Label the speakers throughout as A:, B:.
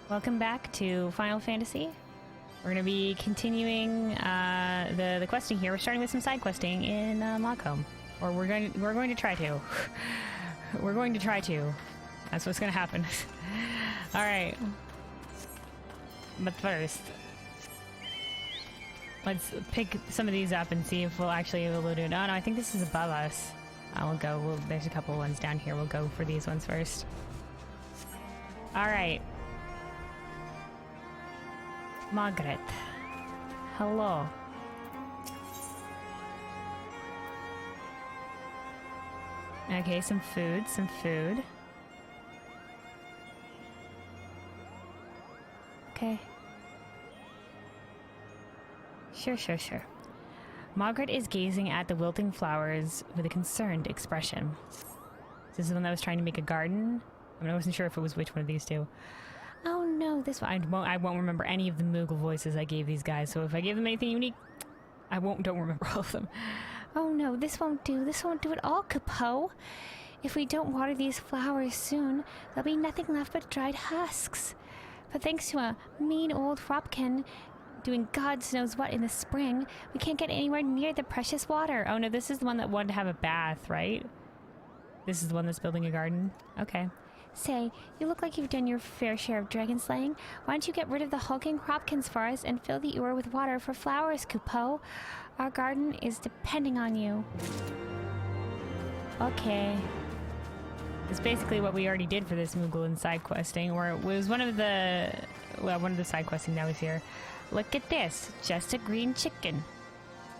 A: Welcome back to Final Fantasy. We're going to be continuing the questing here. We're starting with some side questing in Moogles. Or we're going to try to. We're going to try to. That's what's going to happen. All right. But first, let's pick some of these up and see if we'll actually be able to do it. Oh, no, I think this is above us. We'll go. There's a couple ones down here. We'll go for these ones first. All right. Margaret. Hello. Okay, some food. Okay. Sure. Margaret is gazing at the wilting flowers with a concerned expression. This is the one that was trying to make a garden. I mean, I wasn't sure if it was which one of these two. Oh no, this one. I won't remember any of the Moogle voices I gave these guys, so if I give them anything unique, don't remember all of them. Oh no, this won't do. This won't do at all, Kapo. If we don't water these flowers soon, there'll be nothing left but dried husks. But thanks to a mean old Hropkin doing God knows what in the spring, we can't get anywhere near the precious water. Oh no, this is the one that wanted to have a bath, right? This is the one that's building a garden? Okay. Say, you look like you've done your fair share of dragon slaying. Why don't you get rid of the hulking Hropkins for us and fill the ewer with water for flowers, Kupo? Our garden is depending on you. Okay. It's basically what we already did for this Moogle in side questing, or it was one of the side questing that was here. Look at this, just a green chicken.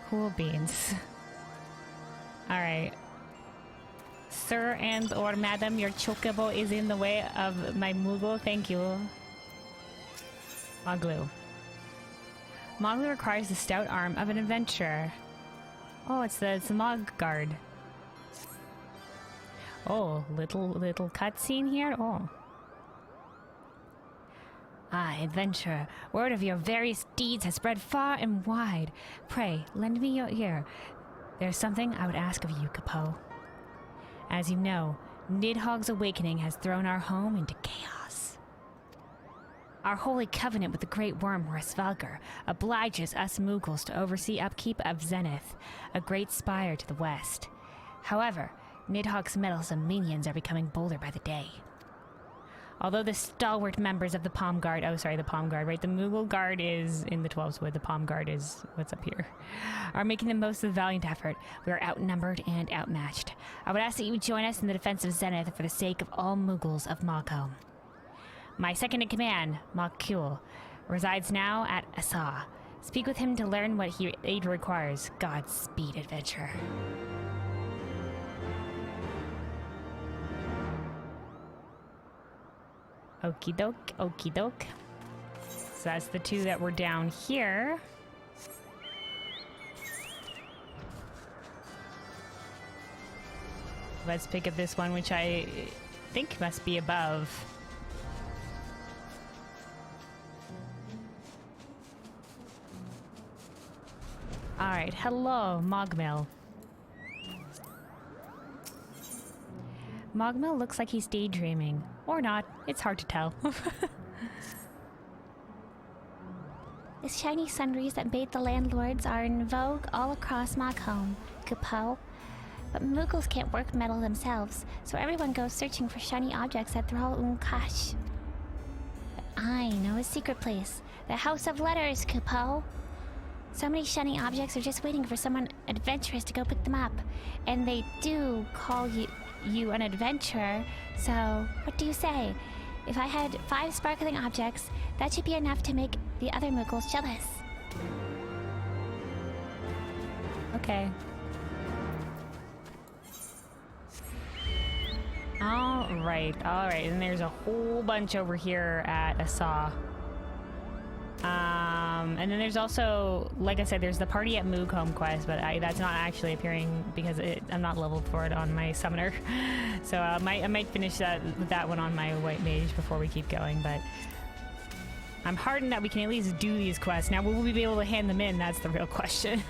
A: Cool beans. Alright. Sir and or madam, your chocobo is in the way of my Moogle. Thank you. Moglu. Moglu requires the stout arm of an adventurer. Oh, it's the Mog Guard. Oh, little cutscene here. Oh. Ah, adventurer. Word of your various deeds has spread far and wide. Pray, lend me your ear. There's something I would ask of you, Kapo. As you know, Nidhogg's awakening has thrown our home into chaos. Our holy covenant with the great worm Resvalgar obliges us Moogles to oversee upkeep of Zenith, a great spire to the west. However, Nidhogg's meddlesome minions are becoming bolder by the day. Although the stalwart members of the Palm Guard, the Palm Guard, right? The Moogle Guard is in the 12th Wood, the Palm Guard is what's up here, are making the most of the valiant effort. We are outnumbered and outmatched. I would ask that you join us in the defense of Zenith for the sake of all Moogles of Moogles. My second in command, Mokul, resides now at Asa. Speak with him to learn what aid requires. Godspeed, adventurer. Okie doke. So that's the two that were down here. Let's pick up this one, which I think must be above. Alright, hello, Mogmel. Mogmel looks like he's daydreaming. Or not. It's hard to tell. The shiny sundries that bathe the landlords are in vogue all across Moogles, Kapo. But Moogles can't work metal themselves, so everyone goes searching for shiny objects at Thrall Unkash. But I know a secret place. The House of Letters, Kapo. So many shiny objects are just waiting for someone adventurous to go pick them up. And they do call you an adventurer, so what do you say? If I had 5 sparkling objects, that should be enough to make the other Moogles jealous. Okay. Alright, and there's a whole bunch over here at Asa. And then there's also, like I said, there's the Party at Moogles quest, but that's not actually appearing because I'm not leveled for it on my summoner. So I might finish that one on my white mage before we keep going, but I'm heartened that we can at least do these quests. Now, will we be able to hand them in? That's the real question.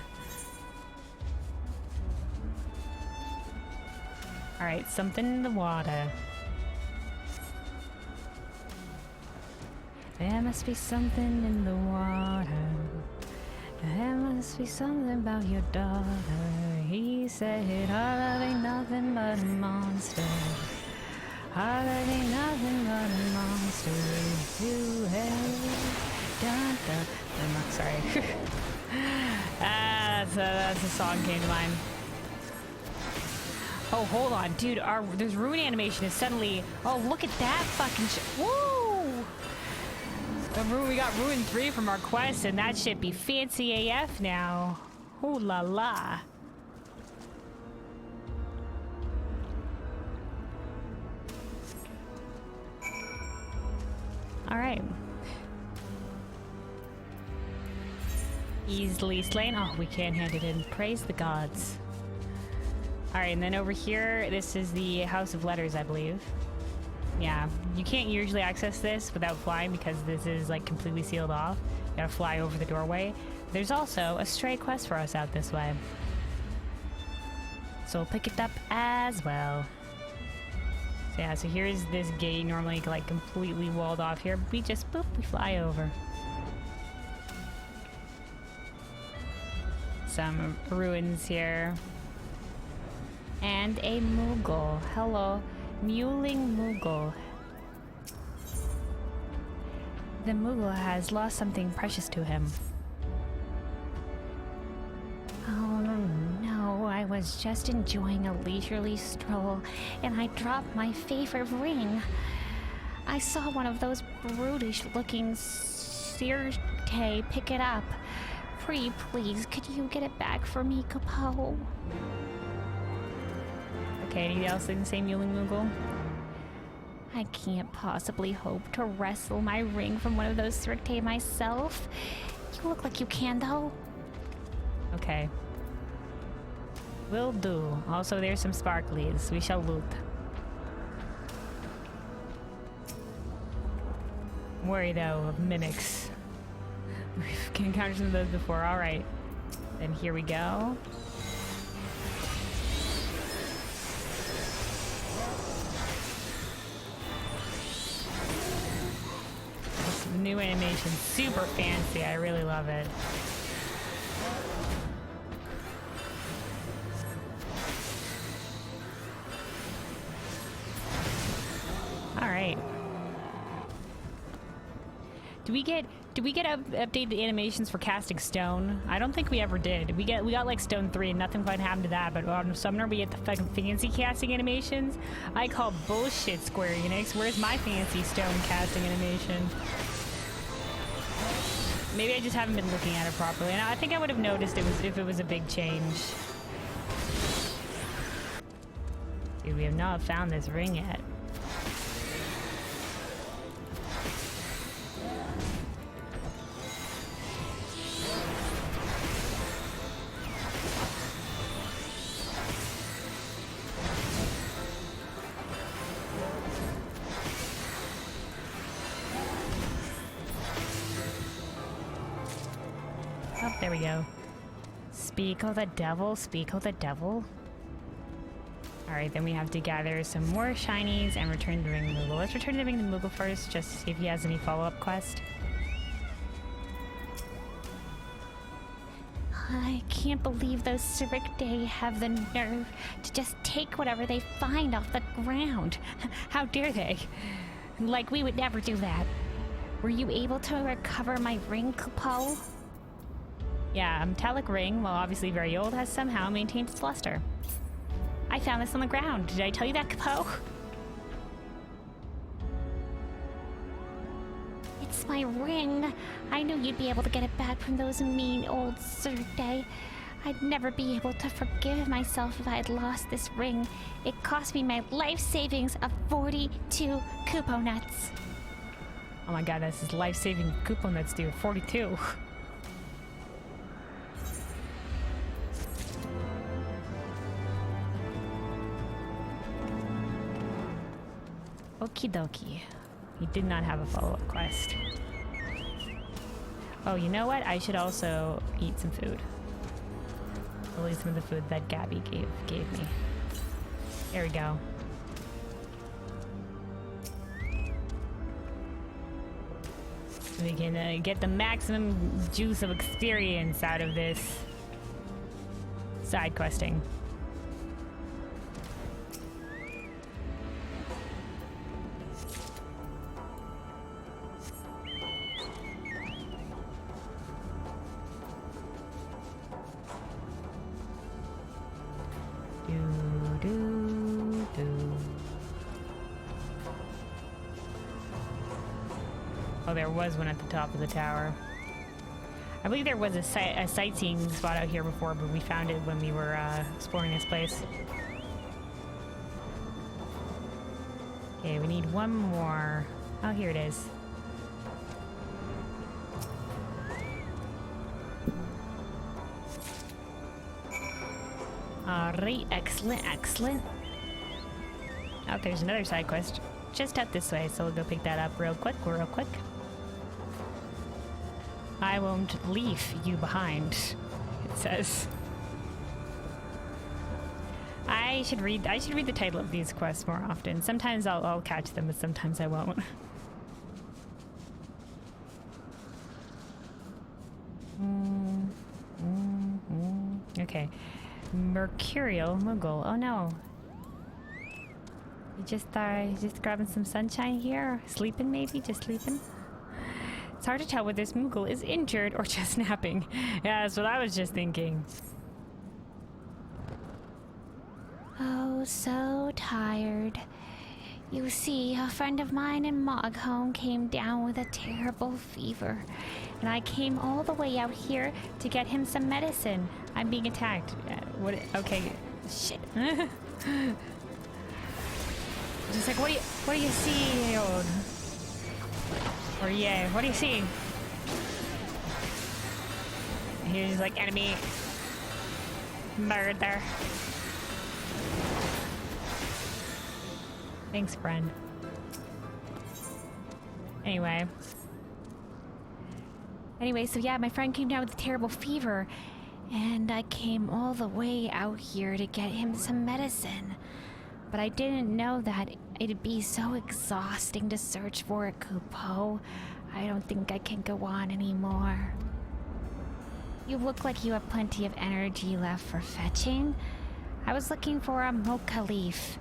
A: Alright, something in the water. There must be something in the water. There must be something about your daughter. He said, our love ain't nothing but a monster. Our love ain't nothing but a monster. You have dun, dun. I'm not sorry. That's a song came to mind. Oh, hold on, dude. This rune animation is suddenly. Oh, look at that fucking shit. Woo! We got Ruin 3 from our quest, and that shit be fancy AF now. Ooh la la. Alright. Easily slain. Oh, we can't hand it in. Praise the gods. Alright, and then over here, this is the House of Letters, I believe. Yeah, you can't usually access this without flying because this is like completely sealed off. You gotta fly over the doorway. There's also a stray quest for us out this way, so we'll pick it up as well. So yeah, so here's this gate, normally like completely walled off here. We just boop, we fly over. Some ruins here. And a Moogle. Hello. Mewling Moogle. The Moogle has lost something precious to him. Oh no, I was just enjoying a leisurely stroll and I dropped my favorite ring. I saw one of those brutish looking Sirte pick it up. Pretty please, could you get it back for me, Capo? Okay, anything else in the same Mewling Moogle? I can't possibly hope to wrestle my ring from one of those Sirte myself. You look like you can, though. Okay. Will do. Also, there's some sparklies. We shall loot. I'm worried, though, of mimics. We've encountered some of those before. Alright. Then here we go. New animation, super fancy. I really love it. All right. Do we get updated animations for casting stone? I don't think we ever did. We got like stone 3 and nothing quite happened to that, but on Summoner we get the fucking fancy casting animations. I call bullshit, Square Enix. Where's my fancy stone casting animation? Maybe I just haven't been looking at it properly. And I think I would have noticed if it was a big change. Dude, we have not found this ring yet. Oh, there we go. Speak of the devil, speak of the devil. Alright, then we have to gather some more shinies and return the ring to Moogle. Let's return the ring to Moogle first, just to see if he has any follow-up quest. I can't believe those Sirte have the nerve to just take whatever they find off the ground. How dare they? Like we would never do that. Were you able to recover my ring, Capo? Yeah, a metallic ring, while obviously very old, has somehow maintained its luster. I found this on the ground. Did I tell you that, Capo? It's my ring. I knew you'd be able to get it back from those mean old Sirte. I'd never be able to forgive myself if I had lost this ring. It cost me my life savings of 42 Kupo nuts. Oh my god, that's his life-saving Kupo nuts, dude. 42. Okie dokie. He did not have a follow-up quest. Oh, you know what? I should also eat some food. I'll eat some of the food that Gabby gave me. There we go. We can get the maximum juice of experience out of this side questing. Oh, there was one at the top of the tower. I believe there was a sightseeing spot out here before, but we found it when we were exploring this place. Okay, we need one more. Oh, here it is. Alright, excellent, excellent. Oh, there's another side quest just out this way, so we'll go pick that up real quick, real quick. I won't leave you behind, it says. I should read the title of these quests more often. Sometimes I'll catch them, but sometimes I won't. Okay. Mercurial Moogle. Oh no. You just grabbing some sunshine here? Sleeping maybe? Just sleeping? It's hard to tell whether this Moogle is injured or just napping. Yeah, that's what I was just thinking.
B: Oh, so tired. You see, a friend of mine in Moghome came down with a terrible fever, and I came all the way out here to get him some medicine.
A: I'm being attacked. What? Okay. Shit. Just like, what do you see? Or yeah, what do you see? Here's like enemy murder. Thanks, friend. Anyway, so yeah, my friend came down with a terrible fever, and I came all the way out here to get him some medicine. But I didn't know that it'd be so exhausting to search for it, Kupo. I don't think I can go on anymore. You look like you have plenty of energy left for fetching. I was looking for a mocha leaf.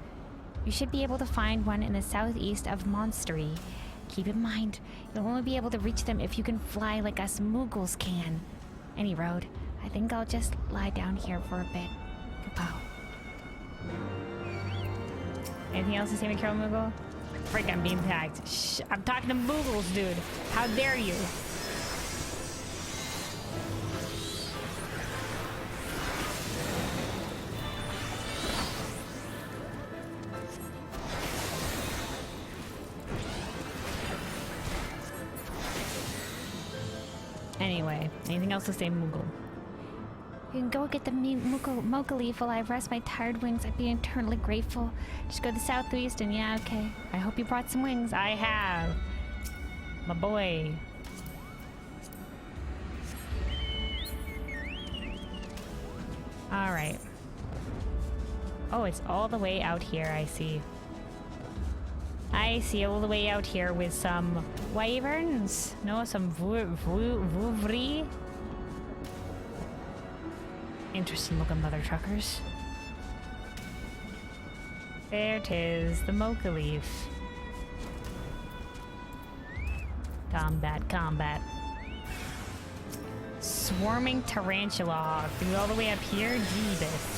A: You should be able to find one in the southeast of Monstery. Keep in mind, you'll only be able to reach them if you can fly like us Moogles can. Any road, I think I'll just lie down here for a bit. Kupo. Anything else to say, Mikhail Moogle? Frick, I'm being tagged. Shh, I'm talking to Moogles, dude. How dare you? Anyway, anything else to say, Moogle?
B: You can go get the mocha leaf while I rest my tired wings. I'd be eternally grateful. Just go to the southeast and yeah, okay.
A: I hope you brought some wings. I have. My boy. Alright. Oh, it's all the way out here, I see. I see all the way out here with some wyverns. No, some vouvry. Interesting looking mother truckers. There 'tis, the mocha leaf. Combat, combat. Swarming tarantula. Dude, all the way up here? Jeebus.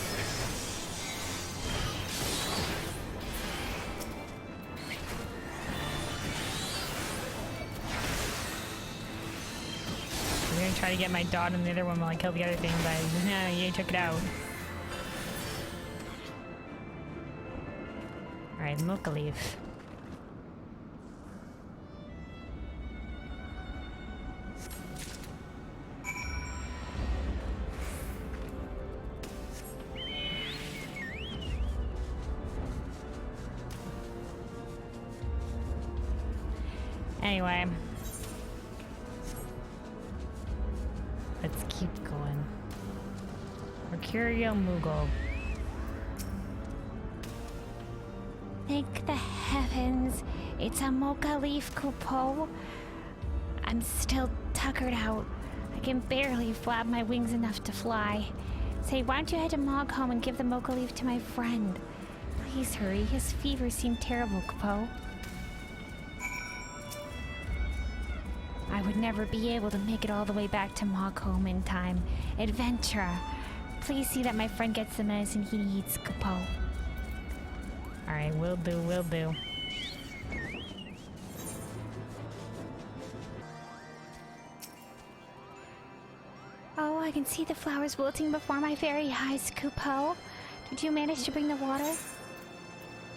A: I'm gonna try to get my dot on the other one while I kill the other thing, but you took it out. Alright, mocha leaf. Anyway. Let's keep going. Mercurial Moogle.
B: Thank the heavens, it's a mocha leaf, Kupo. I'm still tuckered out. I can barely flap my wings enough to fly. Say, why don't you head to Mog home and give the Mocha leaf to my friend? Please hurry. His fever seemed terrible, Capo. I would never be able to make it all the way back to Mog home in time. Adventure. Please see that my friend gets the medicine he needs, Capo.
A: Alright, will do, will do.
B: Oh, I can see the flowers wilting before my very eyes, Capo. Did you manage to bring the water?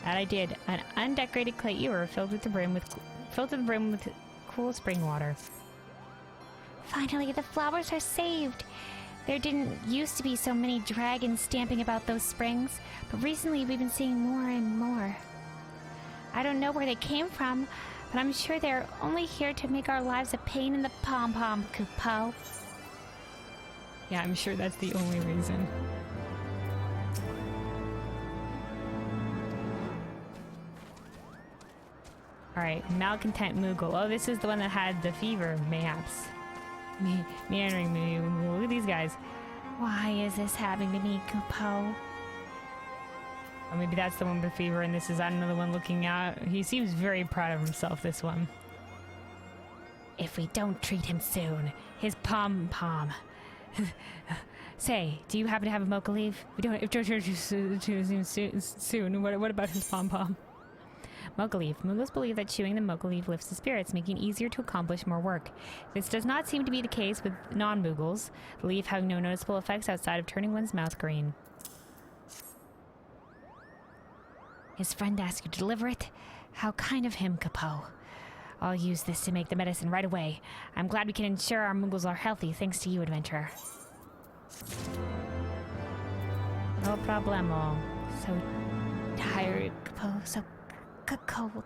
A: That I did. An undecorated clay ewer filled to the brim with cool spring water.
B: Finally, the flowers are saved. There didn't used to be so many dragons stamping about those springs, but recently we've been seeing more and more. I don't know where they came from, but I'm sure they're only here to make our lives a pain in the pom-pom, Capo.
A: Yeah, I'm sure that's the only reason. Alright, Malcontent Moogle. Oh, this is the one that had the fever, mayhaps. Meandering Moogle. Look at these guys.
B: Why is this happening to me, Capo?
A: Or maybe that's the one with the fever and this is another one looking out. He seems very proud of himself, this one.
B: If we don't treat him soon,
A: His pom-pom. Say, do you happen to have a mocha leaf? We don't. If soon. What about his pom pom? Mocha leaf. Moogles believe that chewing the mocha leaf lifts the spirits, making it easier to accomplish more work. This does not seem to be the case with non-Moogles, the leaf having no noticeable effects outside of turning one's mouth green.
B: his friend asked you to deliver it? How kind of him, Capo. I'll use this to make the medicine right away. I'm glad we can ensure our Moogles are healthy thanks to you, adventurer.
A: No problemo.
B: So tired, Capo. So cold.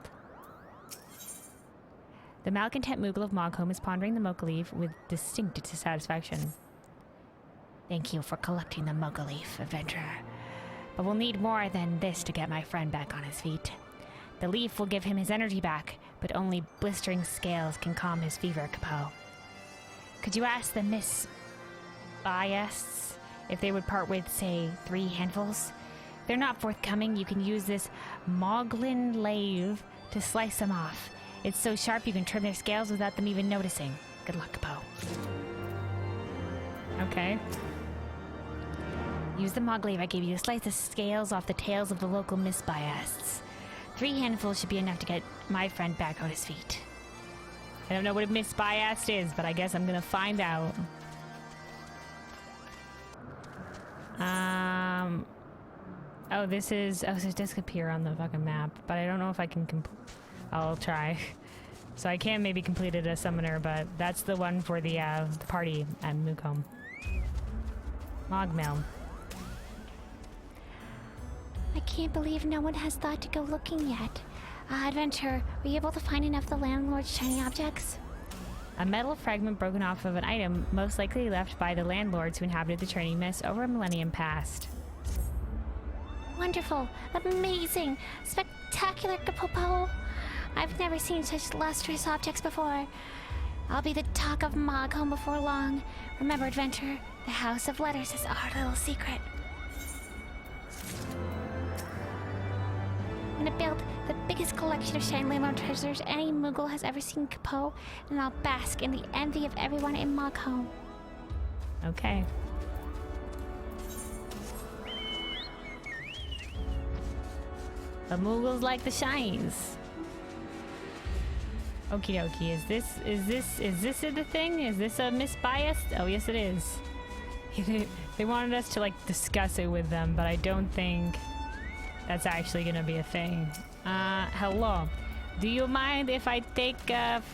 A: The malcontent Moogle of Mogholm is pondering the mocha leaf with distinct dissatisfaction.
B: Thank you for collecting the mocha leaf, adventurer. But we'll need more than this to get my friend back on his feet. The leaf will give him his energy back, but only blistering scales can calm his fever, Capo. Could you ask the Miss Biasts if they would part with, say, 3 handfuls? If they're not forthcoming, you can use this Moglin lathe to slice them off. It's so sharp you can trim their scales without them even noticing. Good luck, Capo.
A: Okay.
B: Use the Moglaive I gave you to slice the scales off the tails of the local Miss Biasts. 3 handfuls should be enough to get my friend back on his feet.
A: I don't know what a Miss Biast is, but I guess I'm gonna find out. Oh, this is... Oh, so it does appear on the fucking map, but I don't know if I can I'll try. So I can maybe complete it as summoner, but that's the one for the party at Moogham. Mogmill.
B: I can't believe no one has thought to go looking yet. Adventurer, were you able to find enough of the landlord's shiny objects?
A: A metal fragment broken off of an item, most likely left by the landlords who inhabited the Churning Mists over a millennium past.
B: Wonderful, amazing, spectacular, Capopo. I've never seen such lustrous objects before. I'll be the talk of Mogholm before long. Remember, adventurer, the House of Letters is our little secret. I'm gonna build the biggest collection of shiny landlord treasures any Moogle has ever seen, Capo, and I'll bask in the envy of everyone in Mogholm.
A: Okay. The Moogles like the shinies. Okie dokie, is this the thing? Is this a Miss Biased? Oh yes it is. They wanted us to like discuss it with them, but I don't think that's actually gonna be a thing. Hello. Do you mind if I take from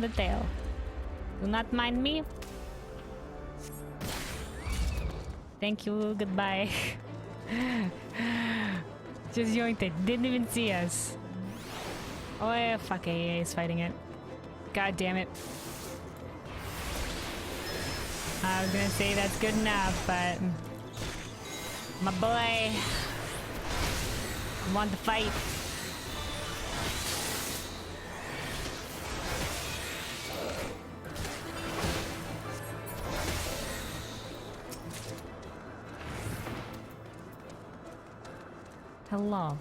A: the tail? Do not mind me. Thank you, goodbye. Just yoinked it, didn't even see us. Oh yeah, fuck AA is fighting it. God damn it. I was gonna say that's good enough, but my boy want to fight. Hello.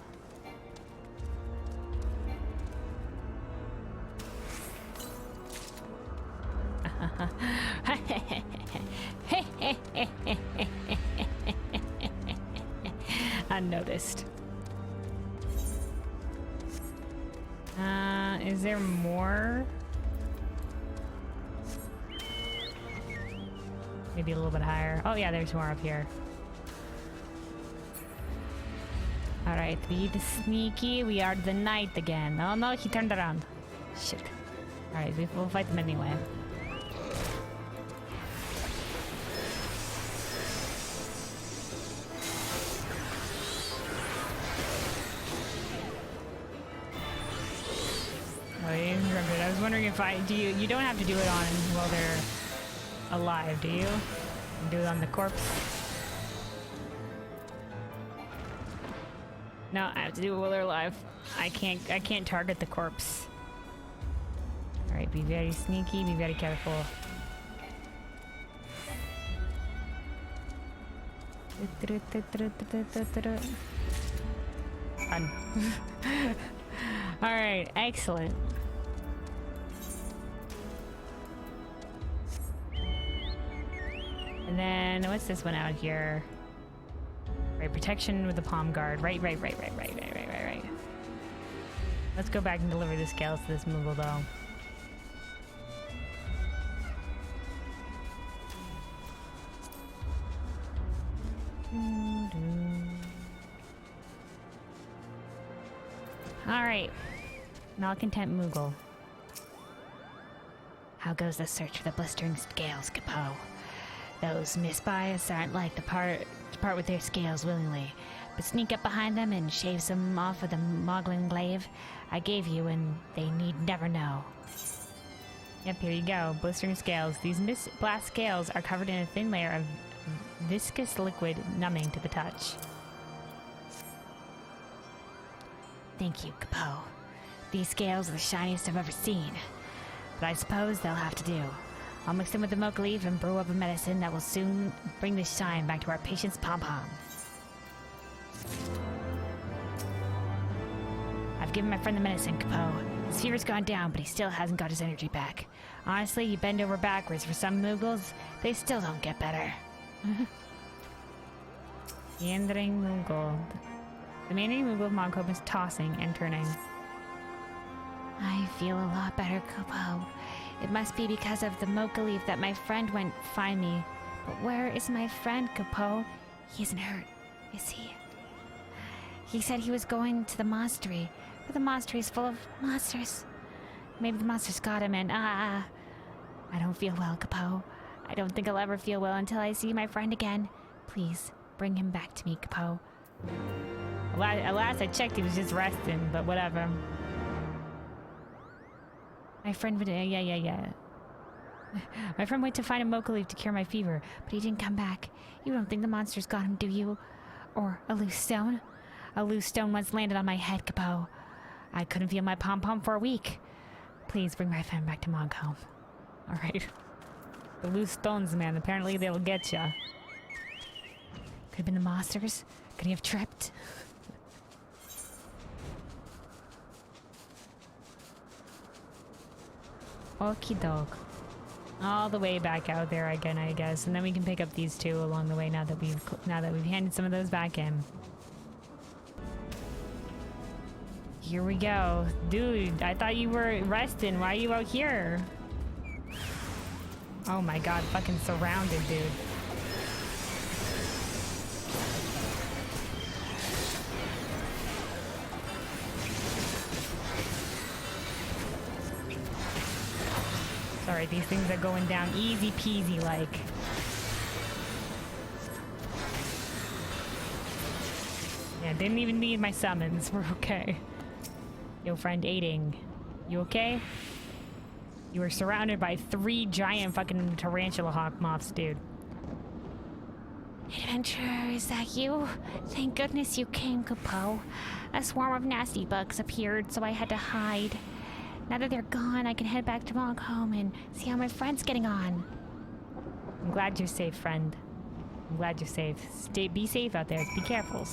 A: Unnoticed. Is there more? Maybe a little bit higher. Oh yeah, there's more up here. Alright, be the sneaky. We are the knight again. Oh no, he turned around. Shit. Alright, we'll fight them anyway. Oh, you remembered. I was wondering if you don't have to do it on while they're alive, do you? You do it on the corpse? No, I have to do it while they're alive. I can't target the corpse. Alright, be very sneaky, be very careful. Run. Alright, excellent. And then, what's this one out here? Right, protection with the palm guard. Right. Let's go back and deliver the scales to this Moogle, though. Alright. Malcontent Moogle.
B: How goes the search for the blistering scales, Capo? Those misbias aren't like to part with their scales willingly, but sneak up behind them and shave some off of the Moglin glaive I gave you, and they need never know.
A: Yep, here you go. Blistering scales. These blast scales are covered in a thin layer of viscous liquid numbing to the touch.
B: Thank you, Capo. These scales are the shiniest I've ever seen, but I suppose they'll have to do. I'll mix them with the mocha leaf and brew up a medicine that will soon bring the shine back to our patient's pom-pom. I've given my friend the medicine, Capo. His fever's gone down, but he still hasn't got his energy back. Honestly, you bend over backwards for some Moogles, they still don't get better.
A: Meandering Moogle. The meandering Moogle of Moghope is tossing and turning.
B: I feel a lot better, Capo. It must be because of the mocha leaf that my friend went find me. But where is my friend, Capo? He isn't hurt, is he? He said he was going to the monastery, but the monastery is full of monsters. Maybe the monsters got him and I don't feel well, Capo. I don't think I'll ever feel well until I see my friend again. Please, bring him back to me, Capo.
A: At last I checked, he was just resting, but whatever. My friend would, yeah. My friend went to find a mocha leaf to cure my fever, but he didn't come back. You don't think the monsters got him, do you? Or a loose stone? A loose stone once landed on my head, Capo. I couldn't feel my pom-pom for a week. Please bring my friend back to Moghope. Alright. The loose stones, man, apparently they'll get ya. Could have been the monsters. Could he have tripped? Okie doke. All the way back out there again, I guess, and then we can pick up these two along the way now that we've handed some of those back in. Here we go, dude. I thought you were resting. Why are you out here? Oh my god, fucking surrounded, dude. Sorry, these things are going down easy peasy like. Yeah, didn't even need my summons. We're okay. Yo, friend Aiding. You okay? You were surrounded by 3 giant fucking tarantula hawk moths, dude.
B: Adventurer, is that you? Thank goodness you came, Capo. A swarm of nasty bugs appeared, so I had to hide. Now that they're gone, I can head back to Moghope and see how my friend's getting on.
A: I'm glad you're safe, friend. I'm glad you're safe. Be safe out there. Be careful.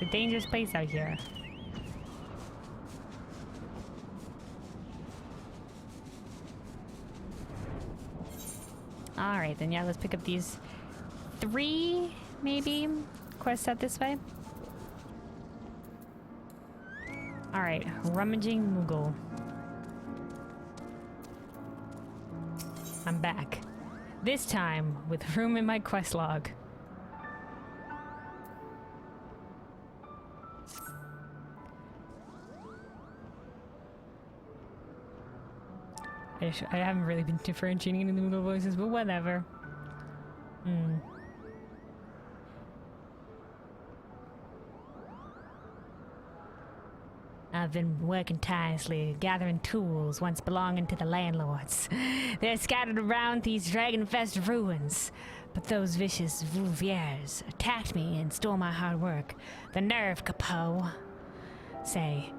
A: It's a dangerous place out here. Alright, then yeah, let's pick up these 3, maybe, quests out this way. Alright, rummaging Moogle. I'm back. This time, with room in my quest log. I haven't really been differentiating into the Moogle voices, but whatever. I've been working tirelessly, gathering tools once belonging to the landlords. They're scattered around these dragon-infested ruins. But those vicious Rouviers attacked me and stole my hard work. The nerve, Capot. Say,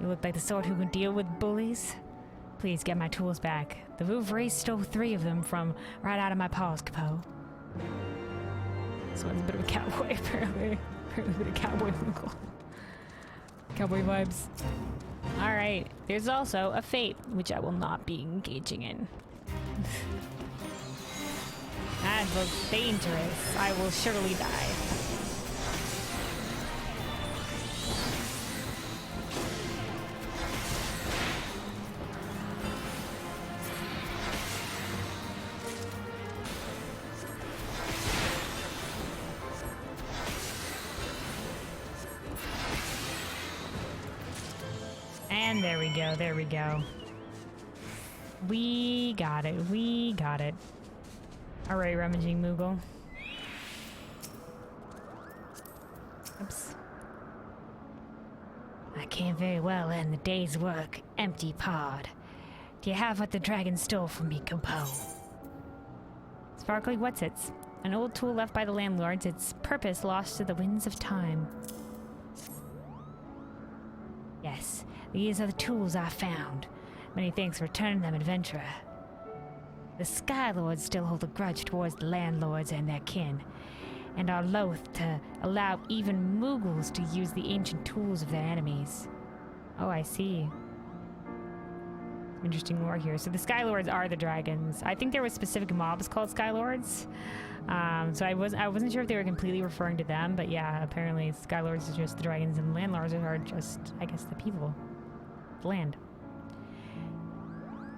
A: you look like the sort who can deal with bullies? Please get my tools back. The Rouviers stole 3 of them from right out of my paws, Capot. This one's a bit of a cowboy, apparently. Apparently a bit of cowboy Moogle. Cowboy vibes. Alright, there's also a fate, which I will not be engaging in. That looks dangerous. I will surely die. And there we go, there we go. We got it, we got it. Alright, rummaging Moogle. Oops. I can't very well end the day's work empty-pawed. Do you have what the dragon stole from me, Capot? Sparkly whatsits. An old tool left by the landlords, its purpose lost to the winds of time. Yes, these are the tools I found. Many thanks for returning them, adventurer. The Skylords still hold a grudge towards the landlords and their kin, and are loath to allow even Moogles to use the ancient tools of their enemies. Oh, I see. Interesting lore here. So the Skylords are the dragons. I think there were specific mobs called Skylords. So I wasn't sure if they were completely referring to them, but yeah, apparently Skylords are just the dragons and landlords are just, I guess, the people. The land.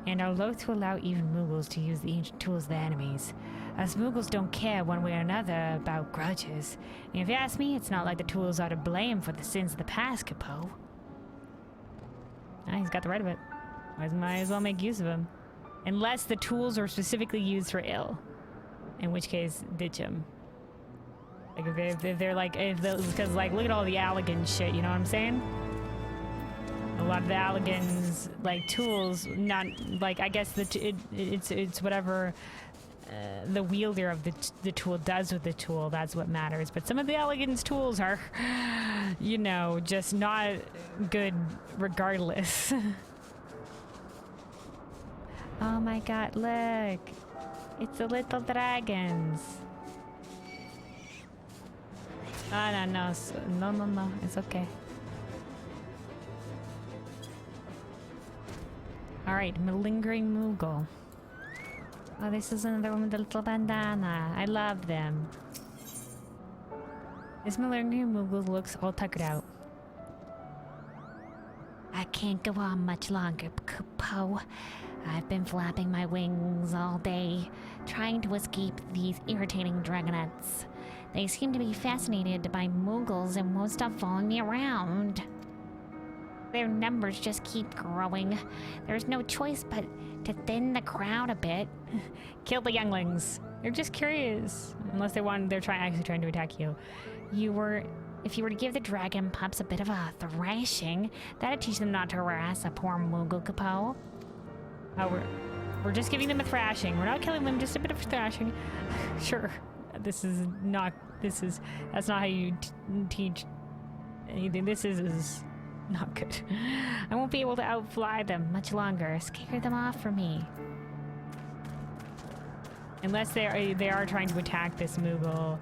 A: And are loath to allow even Moogles to use the ancient tools of their enemies. As Moogles don't care one way or another about grudges. And if you ask me, it's not like the tools are to blame for the sins of the past, Capot. Ah, he's got the right of it. Might as well make use of them. Unless the tools are specifically used for ill. In which case, ditch them. Like if they're like, because like, look at all the Allegan shit, you know what I'm saying? A lot of the Allegan's like tools, not like, I guess it's whatever the wielder of the tool does with the tool, that's what matters. But some of the Allegan's tools are, you know, just not good regardless. Oh my god, look! It's the little dragons! Ah, no, it's okay. Alright, malingering Moogle. Oh, this is another one with a little bandana. I love them. This malingering Moogle looks all tuckered out.
B: I can't go on much longer, Capot. I've been flapping my wings all day, trying to escape these irritating dragonettes. They seem to be fascinated by Moogles and won't stop following me around. Their numbers just keep growing. There's no choice but to thin the crowd a bit.
A: Kill the younglings. They're just curious. Unless they're actually trying to attack you.
B: If you were to give the dragon pups a bit of a thrashing, that'd teach them not to harass a poor Moogle, Capot.
A: Oh, we're just giving them a thrashing. We're not killing them, just a bit of thrashing. Sure. That's not how you teach anything. This is not good. I won't be able to outfly them much longer.
B: Scare them off for me.
A: Unless they are trying to attack this Moogle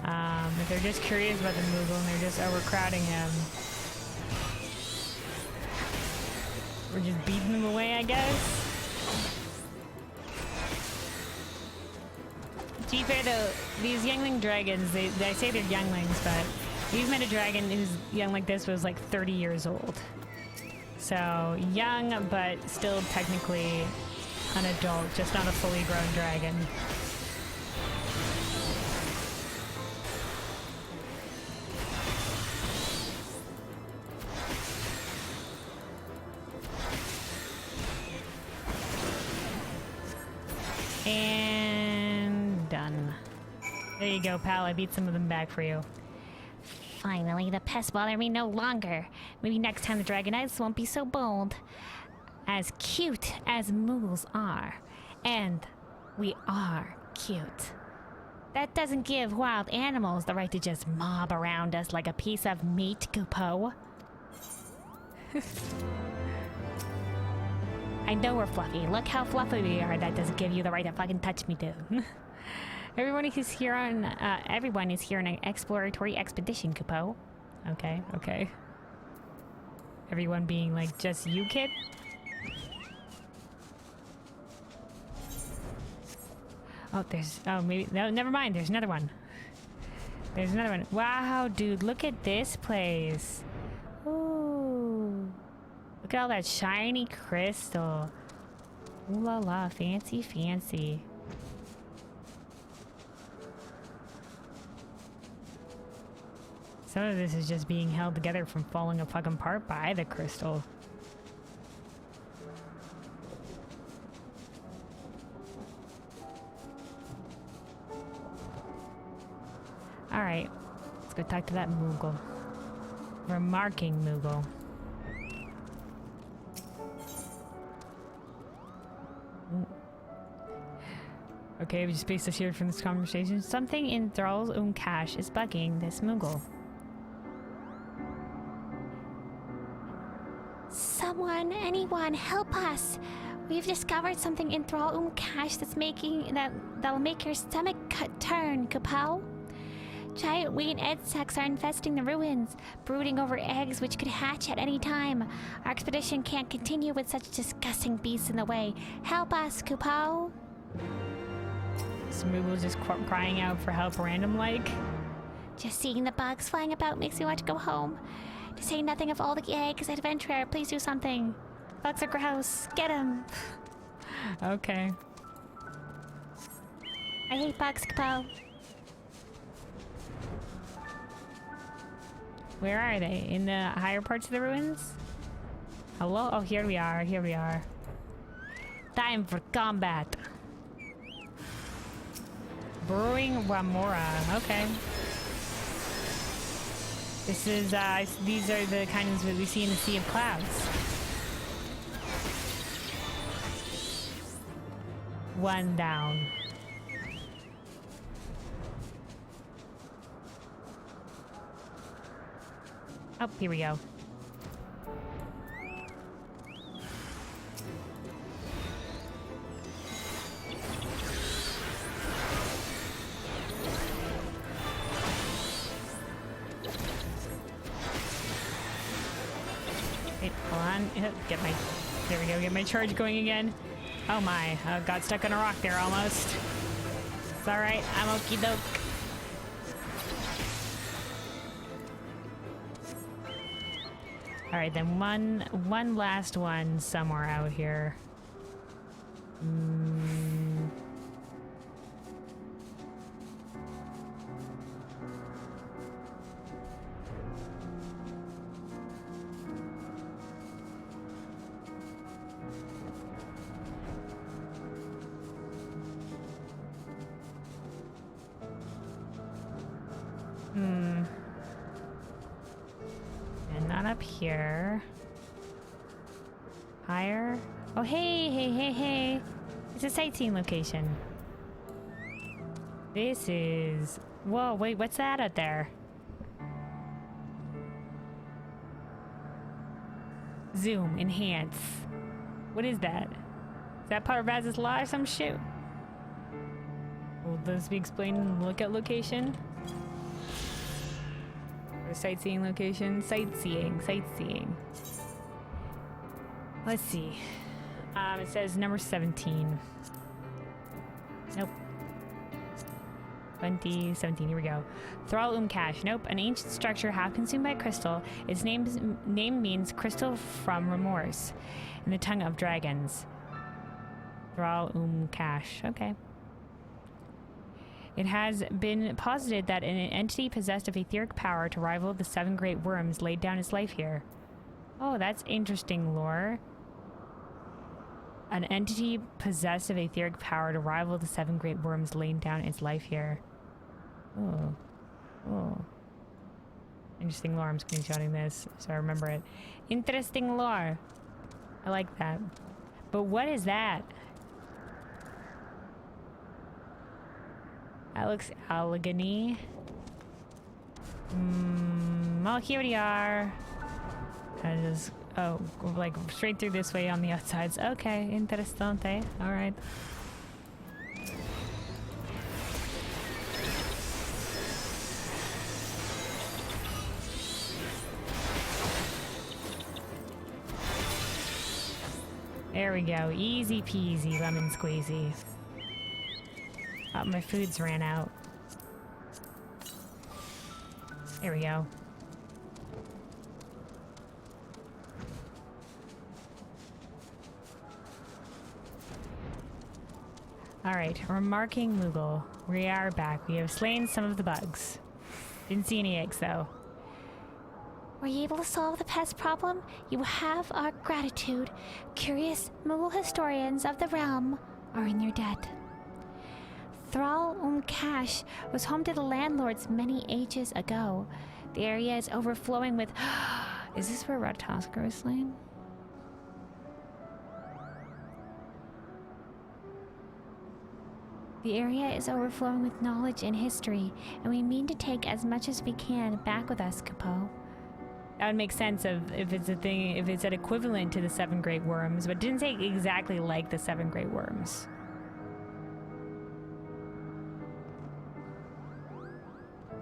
A: If they're just curious about the Moogle and they're just overcrowding him, we're just beating them away, I guess. To be fair though, these youngling dragons, they say they're younglings, but we've met a dragon who's young like this was like 30 years old. So young, but still technically an adult, just not a fully grown dragon. And done. There you go, pal. I beat some of them back for you.
B: Finally, the pests bother me no longer. Maybe next time the Dragonites won't be so bold.
A: As cute as Moogles are. And we are cute.
B: That doesn't give wild animals the right to just mob around us like a piece of meat, Kupo.
A: I know we're fluffy. Look how fluffy we are. That doesn't give you the right to fucking touch me, too. Everyone is here on an exploratory expedition, Kupo. Okay, okay. Everyone being like, just you, kid? Oh, no, never mind. There's another one. There's another one. Wow, dude, look at this place. Ooh. Look at all that shiny crystal. Ooh la la, fancy, fancy. Some of this is just being held together from falling a fucking apart by the crystal. Alright, let's go talk to that Moogle. Remarking Moogle. Okay, we just based this here from this conversation. Something in Thrall's own cache is bugging this Moogle.
B: Someone, anyone, help us! We've discovered something in Thrall cache that'll make your stomach turn, Kupo. Giant winged insects are infesting the ruins, brooding over eggs which could hatch at any time. Our expedition can't continue with such disgusting beasts in the way. Help us, Kupo!
A: Moogle's just crying out for help random-like.
B: Just seeing the bugs flying about makes me want to go home. To say nothing of all the eggs, adventurer, please do something. Bugs are gross. Get them.
A: Okay.
B: I hate bugs, Kupo.
A: Where are they? In the higher parts of the ruins? Hello? Oh, here we are. Here we are. Time for combat. Brewing Ramora. Okay. This is, these are the kinds that we see in the Sea of Clouds. One down. Oh, here we go. Wait, hold on. There we go, get my charge going again. Oh my, got stuck on a rock there almost. It's alright, I'm okie doke. Alright, then one last one somewhere out here. And not up here. Higher. Oh, hey. It's a sightseeing location. This is... Whoa, wait, what's that out there? Zoom, enhance. What is that? Is that part of Raz's Law or some shit? Will this be explained in the lookout location? A sightseeing location. Sightseeing. Let's see. It says number 17. Nope. 2017, here we go. Thrall Cache. Nope. An ancient structure half consumed by crystal. Its name means crystal from remorse in the tongue of dragons. Thrall Cache. Okay. It has been posited that an entity possessed of etheric power to rival the 7 great worms laid down its life here. Oh, that's interesting lore. An entity possessed of etheric power to rival the 7 great worms laid down its life here. Oh. Oh. Interesting lore. I'm screenshotting this so I remember it. Interesting lore. I like that. But what is that? That looks elegant-y. Well, here we are. And just, oh, like straight through this way on the outsides. Okay, interessante. Alright. There we go. Easy peasy, lemon squeezy. Oh, my foods ran out. There we go. Alright, remarking Moogle. We are back. We have slain some of the bugs. Didn't see any eggs, though.
B: Were you able to solve the pest problem? You have our gratitude. Curious Moogle historians of the realm are in your debt. Thrall Cache was home to the landlords many ages ago. The area is overflowing with... Is this where Ratatoskr was slain? The area is overflowing with knowledge and history, and we mean to take as much as we can back with us, Capo.
A: That would make sense if it's a thing, if it's an equivalent to the 7 great worms, but it didn't say exactly like the 7 great worms.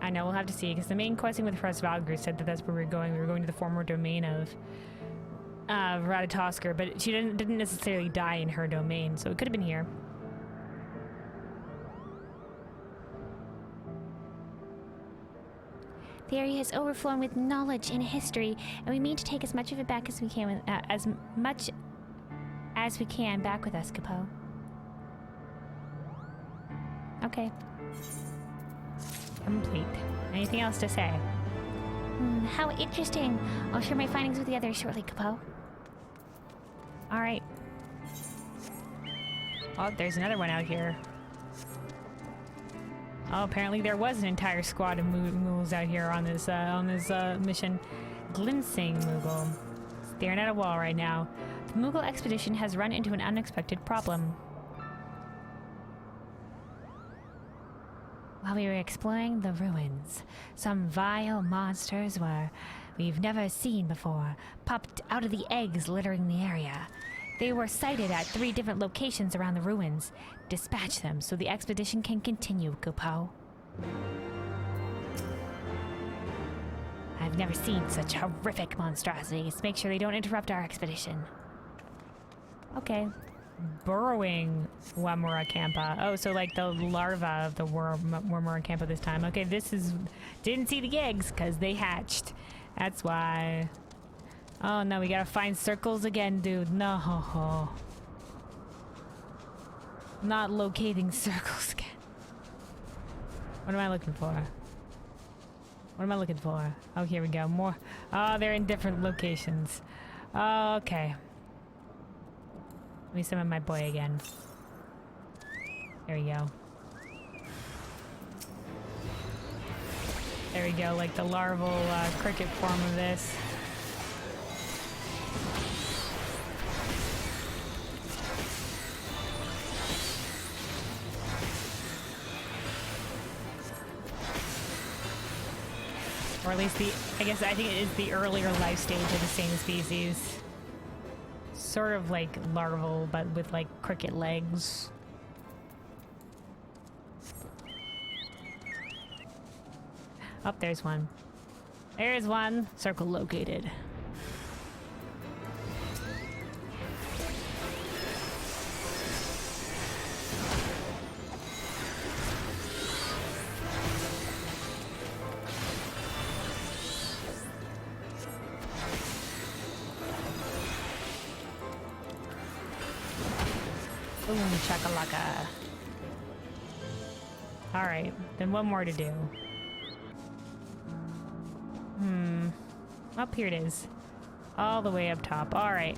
A: I know, we'll have to see, because the main questing with Frost Valkyrie said that that's where we were going. We were going to the former domain of Ratatoskr, but she didn't necessarily die in her domain, so it could have been here.
B: The area is overflowing with knowledge and history, and we mean to take as much of it back as we can, back with us, Capo.
A: Okay. Complete. Anything else to say?
B: How interesting. I'll share my findings with the others shortly, Capo.
A: Alright. Oh, there's another one out here. Oh, apparently there was an entire squad of Moogles out here on this mission. Glimpsing Moogle. Staring at a wall right now. The Moogle expedition has run into an unexpected problem. While we were exploring the ruins, some vile monsters we've never seen before popped out of the eggs littering the area. They were sighted at 3 different locations around the ruins. Dispatch them so the expedition can continue, Kupo. I've never seen such horrific monstrosities. Make sure they don't interrupt our expedition. Okay. Burrowing Wamura-Kampa. Oh, so like the larva of the Wamura-Kampa this time. Okay, this is... Didn't see the eggs because they hatched. That's why... Oh no, we gotta find circles again, dude. No. Not locating circles again. What am I looking for? What am I looking for? Oh, here we go. More. Oh, they're in different locations. Oh, okay. Let me summon my boy again. There we go. There we go, like the larval cricket form of this. Or at least I think it is the earlier life stage of the same species. Sort of like larval, but with like cricket legs. Oh, there's one. There's one. Circle located. Boom, chakalaka. Alright, then one more to do. Up here it is. All the way up top. Alright.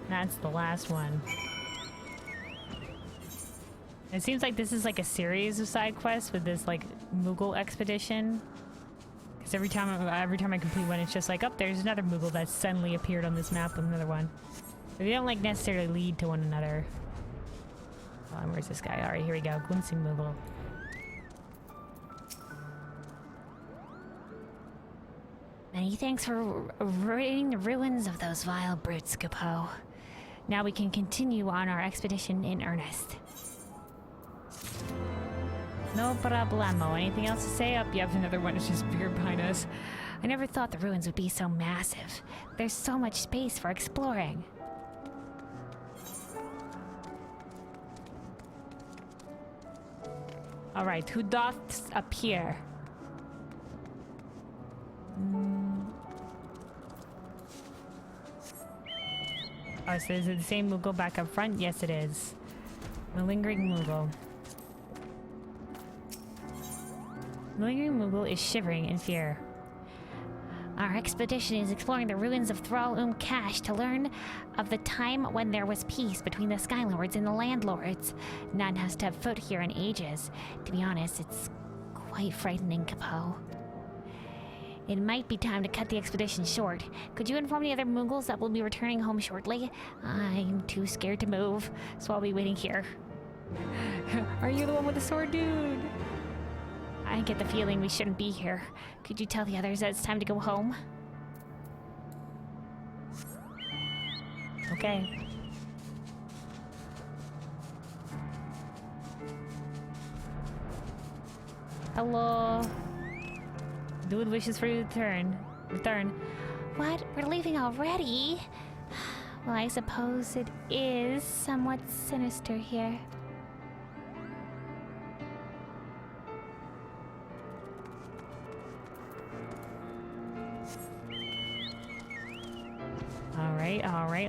A: That's the last one. It seems like this is like a series of side quests with this like Moogle expedition. Because every time I complete one, it's just like, oh, there's another Moogle that suddenly appeared on this map with another one. But they don't like necessarily lead to one another. Oh, where's this guy? Alright, here we go. Glimpsing Moogle.
B: Many thanks for raiding the ruins of those vile brutes, Capo. Now we can continue on our expedition in earnest.
A: No problemo. Anything else to say? Up, you have another one. It's just appeared behind us.
B: I never thought the ruins would be so massive. There's so much space for exploring.
A: Alright, who doth appear? Oh, so is it the same Moogle back up front? Yes, it is. The lingering Moogle. The lingering Moogle is shivering in fear.
B: Our expedition is exploring the ruins of Thrall Cache to learn of the time when there was peace between the Skylords and the Landlords. None has stepped foot here in ages. To be honest, it's quite frightening, Capo. It might be time to cut the expedition short. Could you inform the other Moogles that we'll be returning home shortly? I'm too scared to move, so I'll be waiting here.
A: Are you the one with the sword, dude?
B: I get the feeling we shouldn't be here. Could you tell the others that it's time to go home?
A: Okay. Hello. Dude wishes for you to return.
B: What? We're leaving already? Well, I suppose it is somewhat sinister here.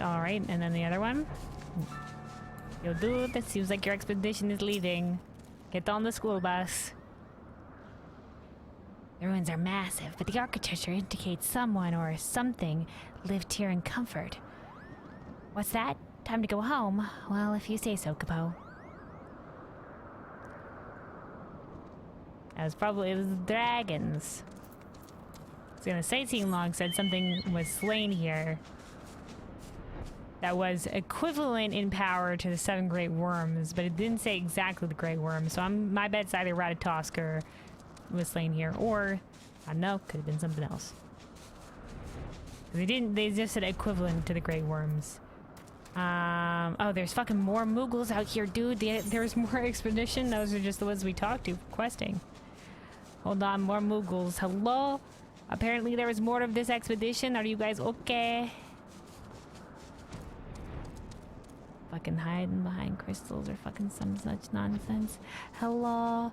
A: Alright. And then the other one? Yo, dude, it seems like your expedition is leaving. Get on the school bus.
B: The ruins are massive, but the architecture indicates someone or something lived here in comfort. What's that? Time to go home? Well, if you say so, Capo.
A: It was the dragons. I was gonna say Team Long said something was slain here that was equivalent in power to the 7 Great Worms, but it didn't say exactly the Great Worms, so my bet's either Ratatoskr was slain here, or, I don't know, could have been something else. They just said equivalent to the Great Worms. Oh, there's fucking more Moogles out here, dude. There's more expedition. Those are just the ones we talked to questing. Hold on, more Moogles. Hello? Apparently there was more of this expedition. Are you guys okay? Fucking hiding behind crystals or fucking some such nonsense. Hello?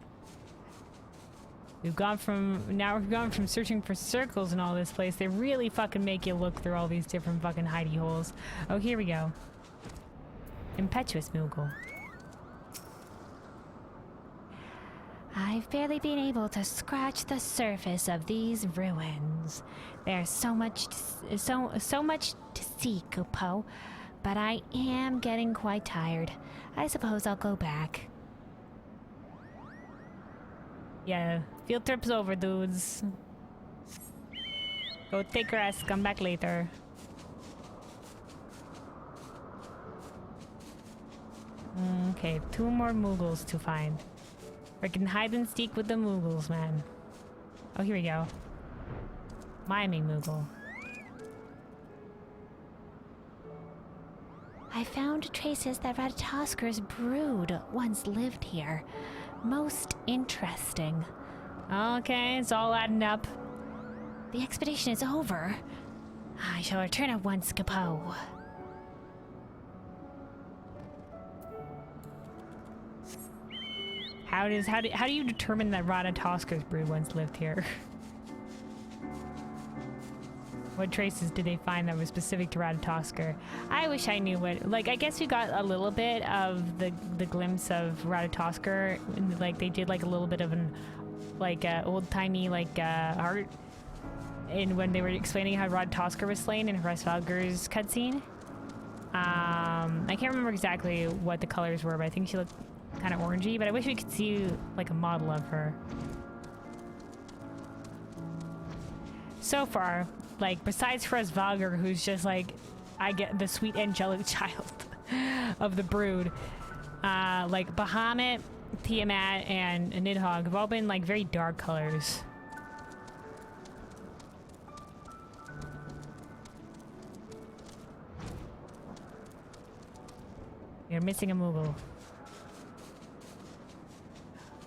A: We've gone from searching for circles in all this place. They really fucking make you look through all these different fucking hidey holes. Oh, here we go. Impetuous Moogle.
B: I've barely been able to scratch the surface of these ruins. There's so much to see, Kupo, but I am getting quite tired. I suppose I'll go back.
A: Yeah, field trip's over, dudes. Go take a rest, come back later. Okay, 2 more Moogles to find. Freaking hide and seek with the Moogles, man. Oh, here we go. Miming Moogle.
B: I found traces that Ratatasker's brood once lived here. Most interesting.
A: Okay, it's all adding up.
B: The expedition is over. I shall return at once, Capo.
A: How do you determine that Ratatasker's brood once lived here? What traces did they find that was specific to Ratatosker? I wish I knew what. Like, I guess we got a little bit of the glimpse of Ratatosker. Like, they did like a little bit of an old timey art, and when they were explaining how Ratatosker was slain in Hresvalgur's cutscene. I can't remember exactly what the colors were, but I think she looked kind of orangey. But I wish we could see like a model of her. So far, like, besides Hresvalgur, who's just like, I get the sweet angelic child of the brood, like Bahamut, Tiamat, and Nidhogg have all been like very dark colors. You're missing a Moogle.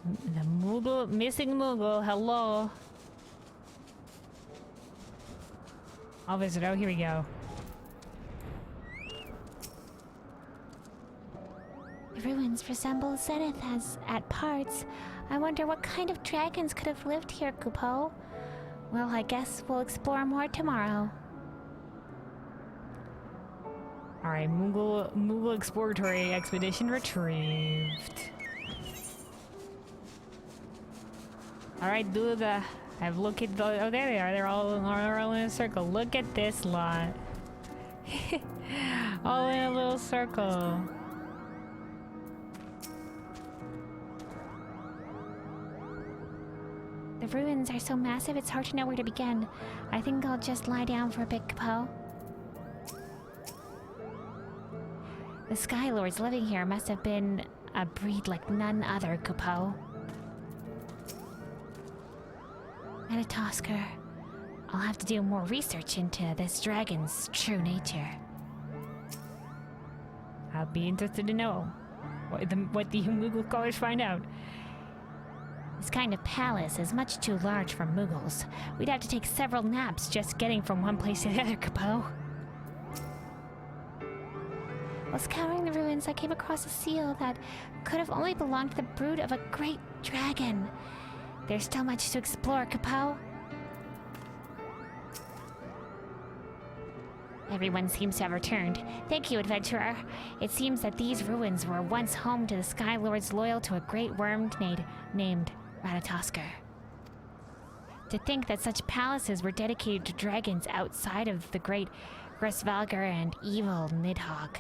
A: The Moogle, missing Moogle, hello. I'll visit. Oh, here we go.
B: The ruins resemble Zenith as at parts. I wonder what kind of dragons could have lived here, Kupo. Well, I guess we'll explore more tomorrow.
A: Alright, Moogle exploratory expedition retrieved. Alright, do the... I've looked at the... Oh, there they are. They're all in a circle. Look at this lot. All in a little circle.
B: The ruins are so massive it's hard to know where to begin. I think I'll just lie down for a bit, Kupo. The Sky Lords living here must have been a breed like none other, Kupo. Ratatosker, I'll have to do more research into this dragon's true nature.
A: I'll be interested to know what the Moogle scholars find out.
B: This kind of palace is much too large for Moogles. We'd have to take several naps just getting from one place to the other, Kupo. While scouring the ruins, I came across a seal that could have only belonged to the brood of a great dragon. There's still much to explore, Kupo. Everyone seems to have returned. Thank you, adventurer. It seems that these ruins were once home to the Sky Lords loyal to a great worm named Ratatosker. To think that such palaces were dedicated to dragons outside of the great Hresvalgur and evil Nidhogg.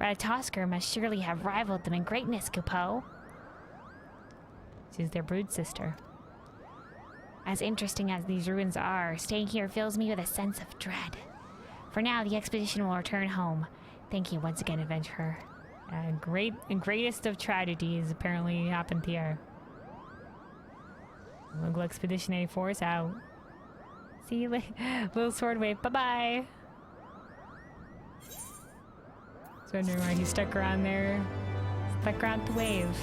B: Ratatosker must surely have rivaled them in greatness, Kupo.
A: She's their brood sister.
B: As interesting as these ruins are, staying here fills me with a sense of dread. For now, the expedition will return home. Thank you once again, adventurer.
A: Greatest of tragedies apparently happened here. Moogle Expedition 84 is out. See you later. Little sword wave. Bye-bye. So wondering why he stuck around there. Stuck around the wave.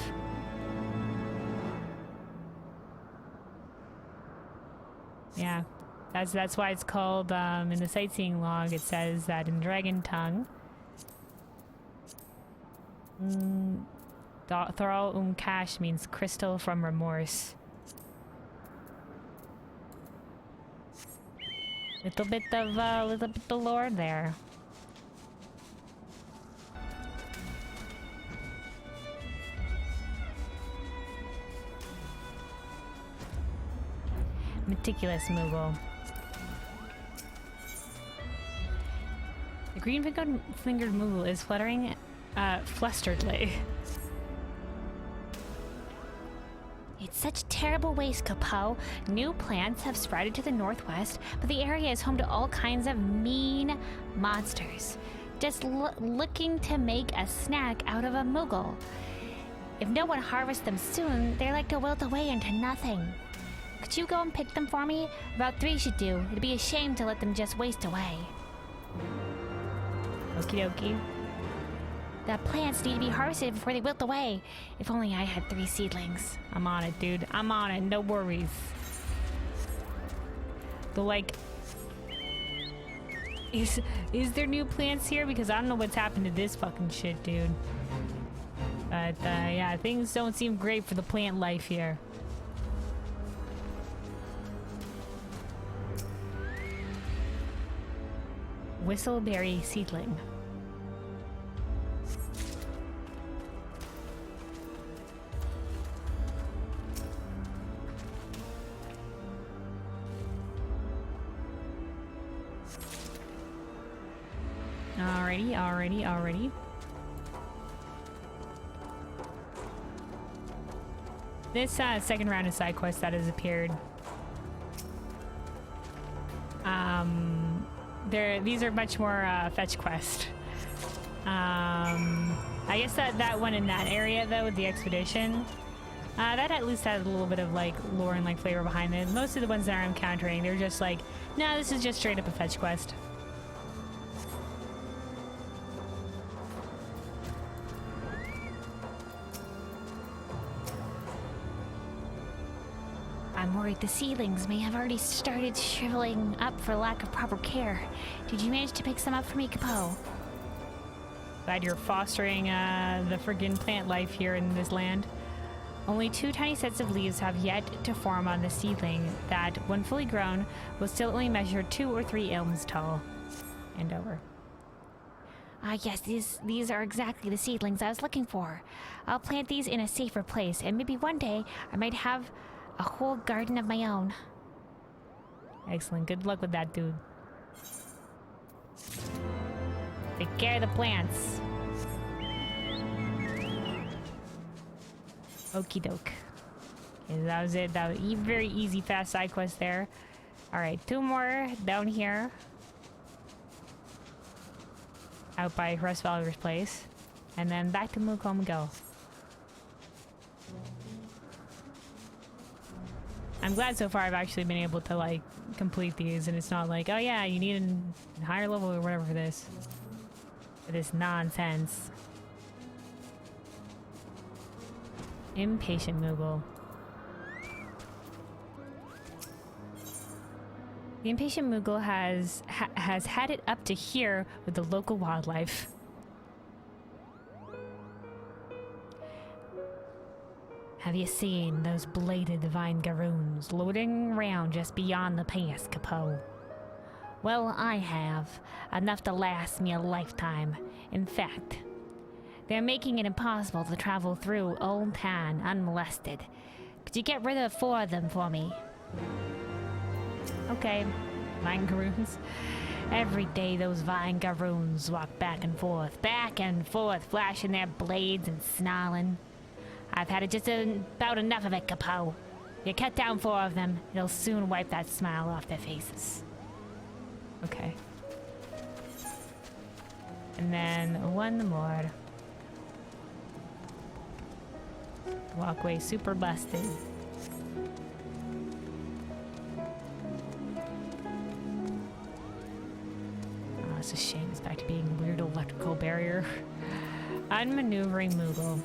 A: Yeah, that's why it's called, in the sightseeing log, it says that in Dragon Tongue, Thral Kash means crystal from remorse. Little bit of lore there. Meticulous Moogle. The green-fingered Moogle is fluttering flusteredly.
B: It's such terrible waste, Kupo. New plants have sprouted to the northwest, but the area is home to all kinds of mean monsters, just looking to make a snack out of a Moogle. If no one harvests them soon, they're like to wilt away into nothing. Could you go and pick them for me? About 3 should do. It'd be a shame to let them just waste away.
A: Okie dokie.
B: The plants need to be harvested before they wilt away. If only I had 3 seedlings.
A: I'm on it, dude. I'm on it. No worries. The like... Is there new plants here? Because I don't know what's happened to this fucking shit, dude. But, yeah, things don't seem great for the plant life here. Whistleberry seedling. Alrighty. This second round of side quests that has appeared. These are much more fetch quest. I guess that one in that area though with the expedition, that at least had a little bit of like lore and like flavor behind it. Most of the ones that I'm encountering, they're just like, no, this is just straight up a fetch quest.
B: I'm worried the seedlings may have already started shriveling up for lack of proper care. Did you manage to pick some up for me, Capo?
A: Glad you're fostering the friggin' plant life here in this land. Only 2 tiny sets of leaves have yet to form on the seedling that, when fully grown, will still only measure 2 or 3 elms tall. And over.
B: Ah, yes, these are exactly the seedlings I was looking for. I'll plant these in a safer place, and maybe one day I might have a whole garden of my own.
A: Excellent. Good luck with that, dude. Take care of the plants. Okie doke. Okay, that was it. That was a very easy, fast side quest there. Alright, 2 more down here. Out by Russ Valor's place. And then back to Moogles we go. I'm glad so far I've actually been able to like complete these and it's not like, oh yeah, you need a higher level or whatever for this. For this nonsense. Impatient Moogle. The impatient Moogle has had it up to here with the local wildlife. Have you seen those bladed vine garoons loitering around just beyond the pass, Capo? Well, I have. Enough to last me a lifetime. In fact, they're making it impossible to travel through Old Town unmolested. Could you get rid of 4 of them for me? Okay, vine garoons. Every day those vine garoons walk back and forth, flashing their blades and snarling. I've had just about enough of it, Capo. You cut down 4 of them, it'll soon wipe that smile off their faces. Okay. And then 1 more. Walkway super busted. Oh, it's a shame it's back to being weird electrical barrier. Unmaneuvering Moogle.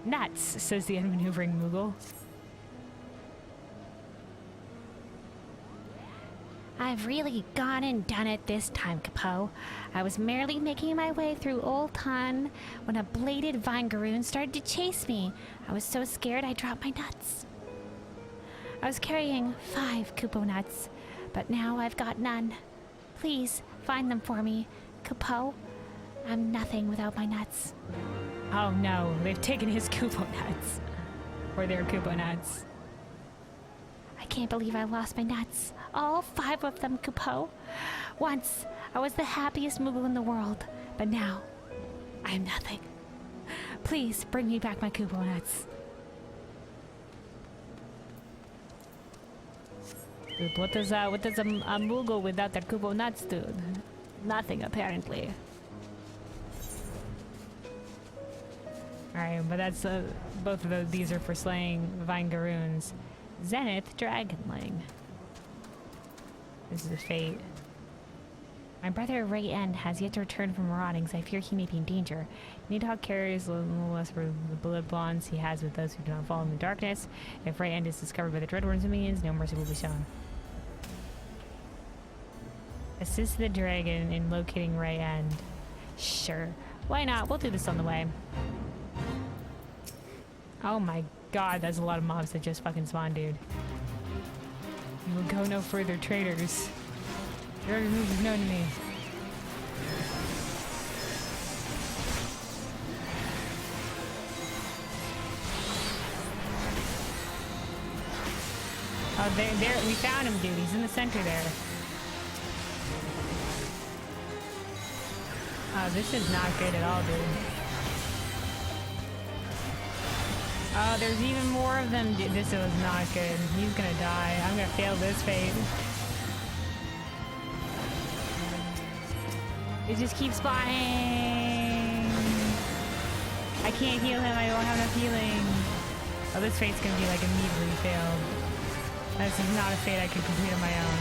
A: Nuts, says the unmaneuvering Moogle.
B: I've really gone and done it this time, Capo. I was merely making my way through Old Town when a bladed vine garoon started to chase me. I was so scared I dropped my nuts. I was carrying 5 Kupo nuts, but now I've got none. Please find them for me, Capo. I'm nothing without my nuts.
A: Oh no, they've taken his Kupo nuts. Or their Kupo nuts.
B: I can't believe I lost my nuts. All 5 of them, Kupo. Once, I was the happiest Moogle in the world, but now, I am nothing. Please bring me back my Kupo nuts.
A: Dude, what does a Moogle without their Kupo nuts do? Nothing, apparently. Alright, but that's both of these are for slaying Vine Garoons. Zenith Dragonling. This is a fate. My brother Ray End has yet to return from maraudings. I fear he may be in danger. Needhawk carries a little less for the blood bonds he has with those who do not follow in the darkness. If Ray End is discovered by the Dreadworms and minions, no mercy will be shown. Assist the dragon in locating Ray End. Sure. Why not? We'll do this on the way. Oh my god, that's a lot of mobs that just fucking spawned, dude. You will go no further, traitors. Your move is known to me. Oh, there, we found him, dude. He's in the center there. Oh, this is not good at all, dude. Oh, there's even more of them. Dude, this was not good. He's gonna die. I'm gonna fail this fate. It just keeps spawning. I can't heal him. I don't have enough healing. Oh, this fate's gonna be like immediately failed. This is not a fate I could complete on my own.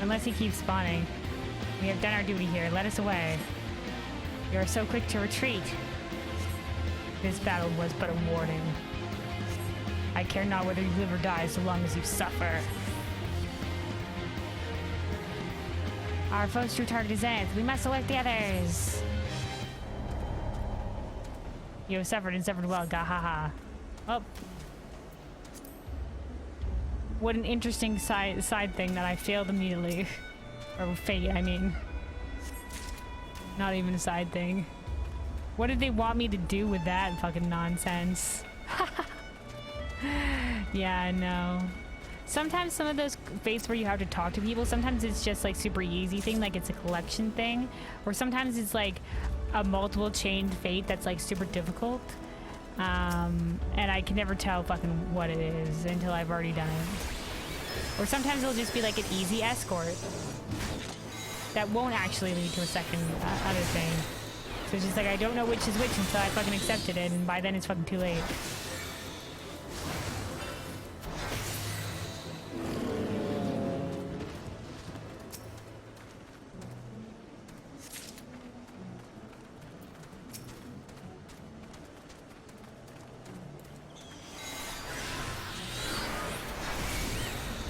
A: Unless he keeps spawning. We have done our duty here. Let us away. You are so quick to retreat. This battle was but a warning. I care not whether you live or die so long as you suffer. Our foe's true target is Zenith. We must select the others. You have suffered and suffered well. Gahaha. Oh. What an interesting side thing that I failed immediately. Or fate, I mean. Not even a side thing. What did they want me to do with that fucking nonsense? Yeah, I know. Sometimes some of those fates where you have to talk to people, sometimes it's just like super easy thing, like it's a collection thing. Or sometimes it's like a multiple chained fate that's like super difficult. And I can never tell fucking what it is until I've already done it. Or sometimes it'll just be like an easy escort that won't actually lead to a second other thing. So it's just like I don't know which is which until I fucking accepted it, and by then it's fucking too late.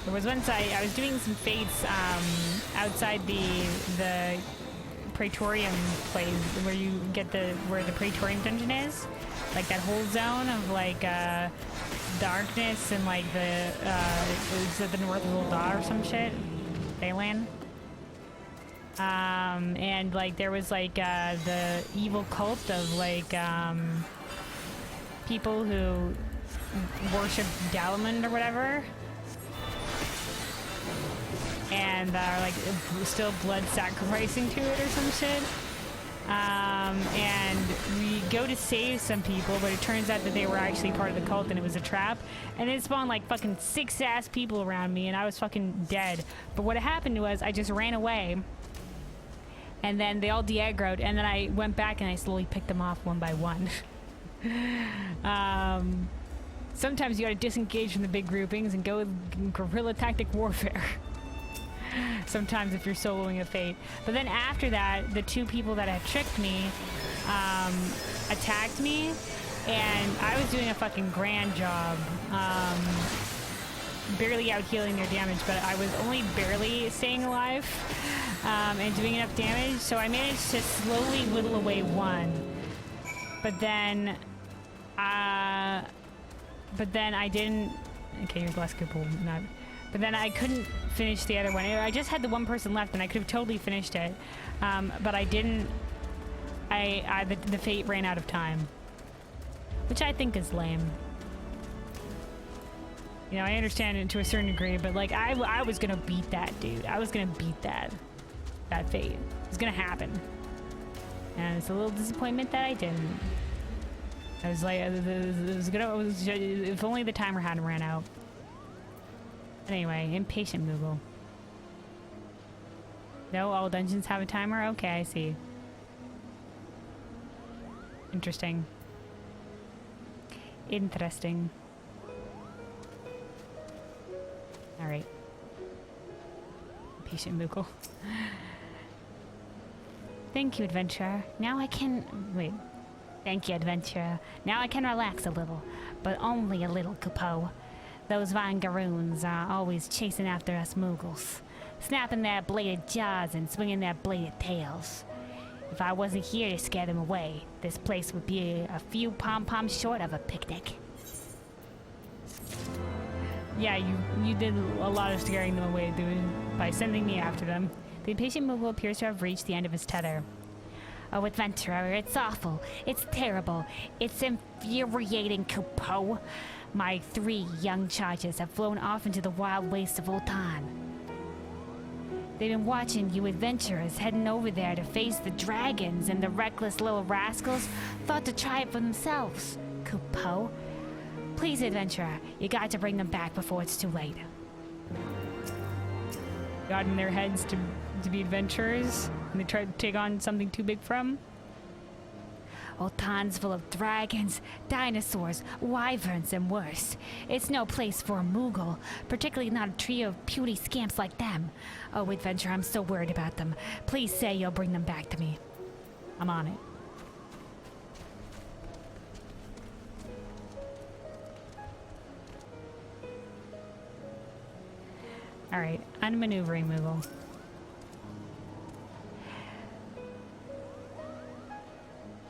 A: There was once I was doing some fates outside the Praetorium place where you get where the Praetorium dungeon is, like that whole zone of like darkness and like is it the North of Ul'dah or some shit, Baylan. And like there was like the evil cult of like people who worship Dalamund or whatever. And are like still blood sacrificing to it or some shit. And we go to save some people, but it turns out that they were actually part of the cult and it was a trap. And it spawned like fucking 6 ass people around me and I was fucking dead. But what happened was I just ran away. And then they all de-aggroed and then I went back and I slowly picked them off one by one. Sometimes you gotta disengage from the big groupings and go with guerrilla tactic warfare. Sometimes if you're soloing a fate. But then after that, the 2 people that had tricked me attacked me, and I was doing a fucking grand job, barely out healing their damage, but I was only barely staying alive and doing enough damage, so I managed to slowly whittle away one. But then I didn't. Okay, your glass coop will not. But then I couldn't finish the other one. I just had the one person left and I could have totally finished it. But I didn't. The fate ran out of time. Which I think is lame. You know, I understand it to a certain degree, but like I was gonna beat that dude. I was gonna beat that fate. It was gonna happen. And it's a little disappointment that I didn't. I was like, if only the timer hadn't ran out. Anyway, impatient Moogle. No, all dungeons have a timer? Okay, I see. Interesting. Interesting. Alright. Patient Moogle. Thank you, adventurer. Now I can... Wait. Thank you, adventurer. Now I can relax a little. But only a little, Kupo. Those Vangaroons are always chasing after us Moogles. Snapping their bladed jaws and swinging their bladed tails. If I wasn't here to scare them away, this place would be a few pom-poms short of a picnic. Yeah, you did a lot of scaring them away, dude, by sending me after them. The impatient Moogle appears to have reached the end of his tether. Oh, adventurer, it's awful. It's terrible. It's infuriating, Kupo. My 3 young charges have flown off into the wild wastes of Ultan. They've been watching you adventurers heading over there to face the dragons, and the reckless little rascals thought to try it for themselves. Kupo, please, adventurer, you got to bring them back before it's too late. Got in their heads to be adventurers, and they tried to take on something too big for them. Ultan's full of dragons, dinosaurs, wyverns, and worse. It's no place for a Moogle, particularly not a trio of puny scamps like them. Oh, adventurer, I'm so worried about them. Please say you'll bring them back to me. I'm on it. Alright, unmaneuvering Moogle.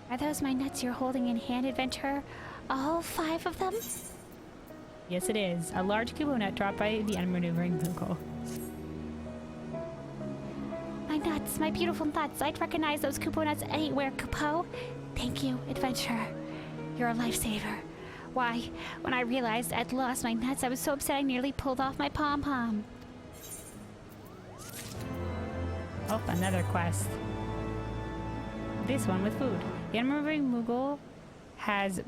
B: Are those my nuts you're holding in hand, adventurer? All 5 of them?
A: Yes, it is. A large kubo nut dropped by the unmaneuvering Moogle.
B: My nuts, my beautiful nuts. I'd recognize those kupo nuts anywhere, Kupo. Thank you, adventurer. You're a lifesaver. Why, when I realized I'd lost my nuts, I was so upset I nearly pulled off my pom-pom.
A: Oh, another quest. This one with food. The unmaneuvering Moogle has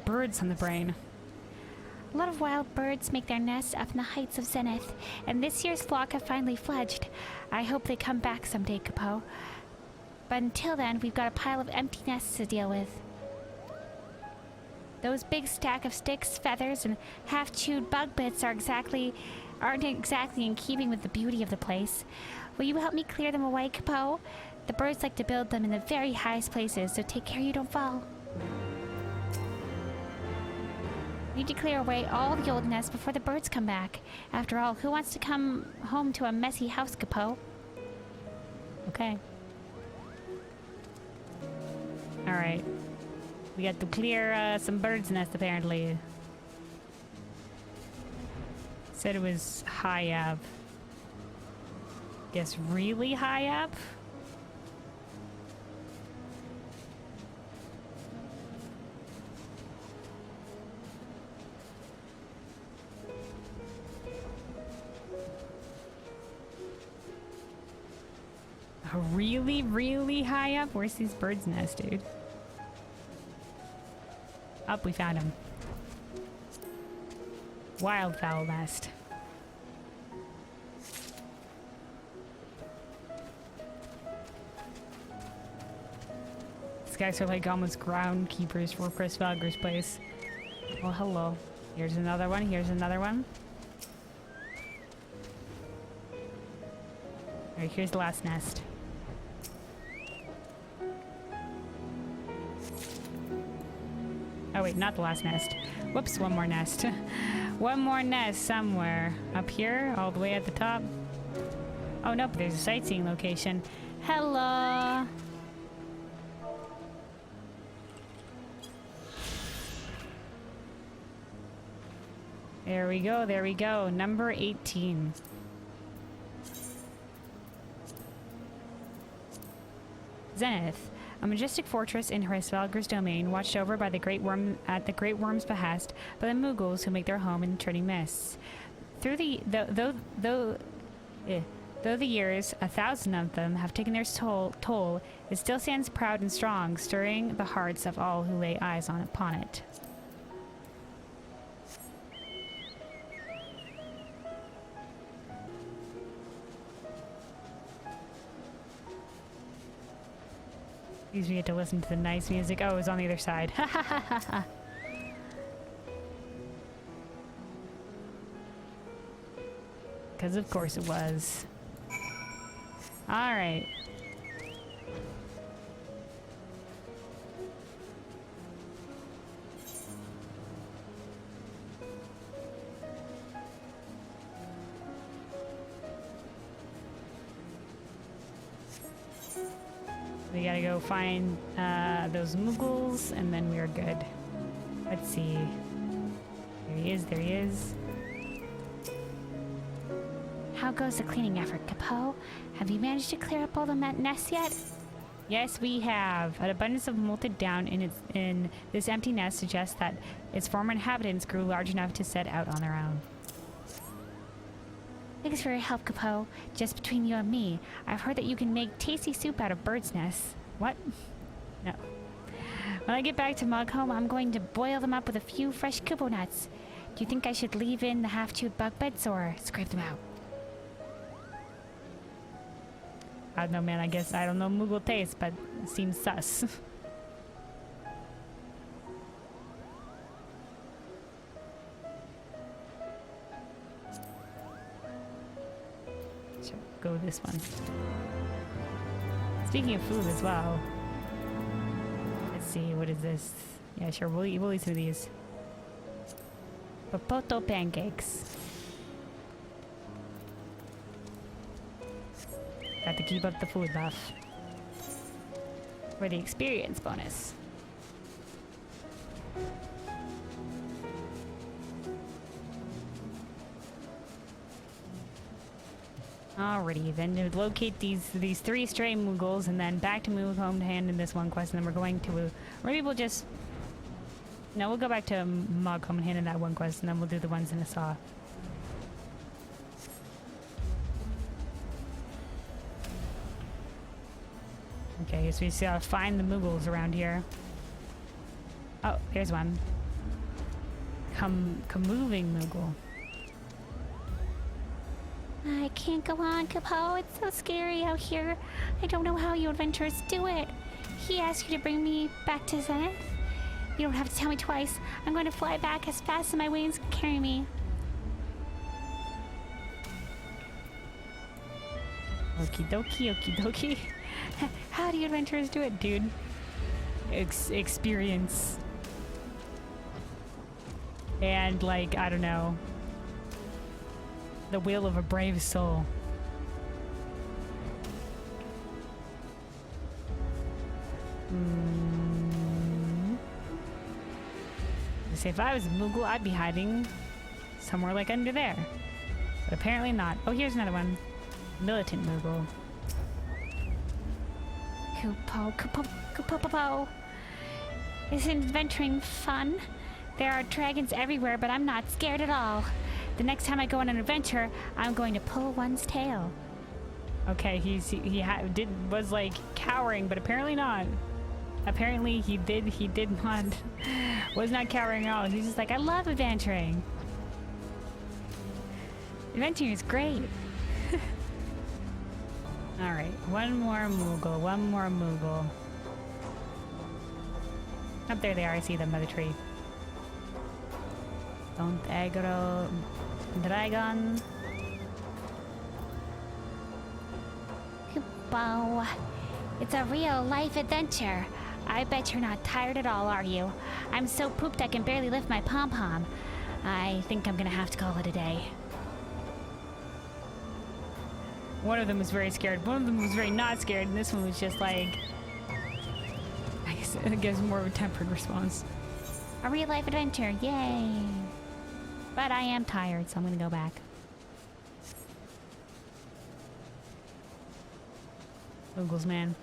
A: birds on the brain.
B: A lot of wild birds make their nests up in the heights of Zenith, and this year's flock have finally fledged. I hope they come back someday, Kupo. But until then, we've got a pile of empty nests to deal with. Those big stack of sticks, feathers, and half-chewed bug bits aren't exactly in keeping with the beauty of the place. Will you help me clear them away, Kupo? The birds like to build them in the very highest places, so take care you don't fall. We need to clear away all the old nests before the birds come back. After all, who wants to come home to a messy house, Kupo?
A: Okay. Alright. We got to clear some birds' nests, apparently. Said it was high up. Guess really high up? Really, really high up? Where's these birds' nest, dude? Up, we found him. Wildfowl nest. These guys are like almost groundkeepers for Chris Valger's place. Well, hello. Here's another one. Here's another one. Alright, here's the last nest. Oh wait, not the last nest. Whoops, one more nest. One more nest somewhere. Up here, all the way at the top. Oh nope, there's a sightseeing location. Hello! There we go, there we go. Number 18. Zenith. A majestic fortress in Hrisvalger's domain, watched over by the Great Worm at the Great Worm's behest by the Moogles who make their home in the Churning Mists. Though the years, 1,000 of them, have taken their toll, it still stands proud and strong, stirring the hearts of all who lay eyes upon it. Please we get to listen to the nice music. Oh, it was on the other side. Ha ha ha ha ha. Because of course it was. Alright. We gotta go find those Moogles, and then we are good. Let's see. There he is, there he is.
B: How goes the cleaning effort, Capo? Have you managed to clear up all the nests yet?
A: Yes, we have. An abundance of molted down in this empty nest suggests that its former inhabitants grew large enough to set out on their own.
B: Thanks for your help, Capo. Just between you and me, I've heard that you can make tasty soup out of birds' nests.
A: What? No.
B: When I get back to Mugholm, I'm going to boil them up with a few fresh kupo nuts. Do you think I should leave in the half-chewed bug bits or scrape them out?
A: I don't know, man. I guess I don't know Moogle taste, but it seems sus. So go this one. Speaking of food as well. Let's see, what is this? Yeah, sure. We'll eat some of these. Popoto pancakes. Got to keep up the food buff. For the experience bonus. Alrighty, then to locate these three stray Moogles, and then back to Moogholm to hand in this one quest, and then we're going to, or maybe we'll just, no, we'll go back to Moogholm and hand in that one quest, and then we'll do the ones in Asa. Okay, so we just gotta find the Moogles around here. Oh, there's one. Moving Moogle.
B: I can't go on, Capo. It's so scary out here. I don't know how you adventurers do it. He asked you to bring me back to Zenith? You don't have to tell me twice. I'm going to fly back as fast as my wings can carry me.
A: Okie dokie, okie dokie.
B: How do you adventurers do it, dude?
A: Experience. And, like, I don't know. The will of a brave soul. Say if I was a Moogle, I'd be hiding somewhere like under there. But apparently not. Oh, here's another one. Militant Moogle.
B: Kupo. Isn't adventuring fun? There are dragons everywhere, but I'm not scared at all. The next time I go on an adventure, I'm going to pull one's tail.
A: Okay, he was like cowering, but apparently not. Apparently he did not, was not cowering at all. He's just like, I love adventuring. Adventuring is great. Alright, one more Moogle. Up there they are, I see them by the tree. Don't aggro dragon.
B: Kupo, it's a real life adventure. I bet you're not tired at all, are you? I'm so pooped I can barely lift my pom-pom. I think I'm gonna have to call it a day.
A: One of them was very scared. One of them was very not scared, and this one was just like, I guess more of a tempered response.
B: A real life adventure, yay! But I am tired, so I'm gonna go back.
A: Moogles, man.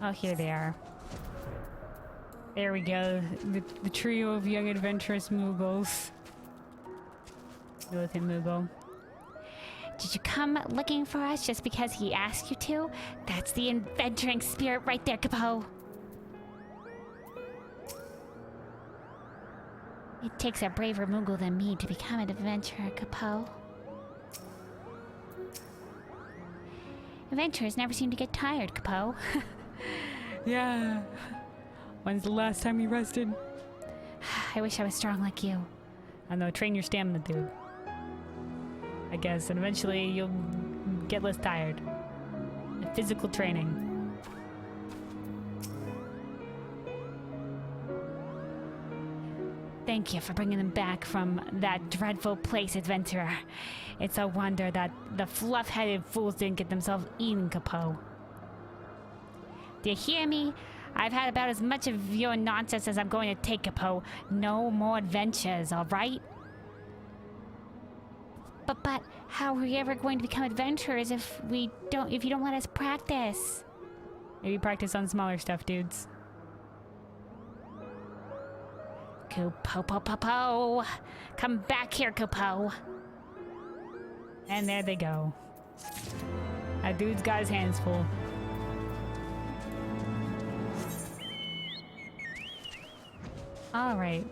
A: Oh, here they are. There we go. The trio of young adventurous Moogles. Militant Moogle.
B: Did you come looking for us just because he asked you to? That's the adventuring spirit right there, Capo. It takes a braver Moogle than me to become an adventurer, Capo. Adventurers never seem to get tired, Capo.
A: Yeah. When's the last time you rested?
B: I wish I was strong like you.
A: I don't know, train your stamina, dude. I guess, and eventually you'll get less tired. Physical training. Thank you for bringing them back from that dreadful place, adventurer. It's a wonder that the fluff-headed fools didn't get themselves eaten, Capo.
B: Do you hear me? I've had about as much of your nonsense as I'm going to take, Capo. No more adventures, all right? But how are we ever going to become adventurers if you don't let us practice?
A: Maybe practice on smaller stuff, dudes.
B: Kupo. Come back here, Kupo.
A: And there they go. That dude's got his hands full. Alright.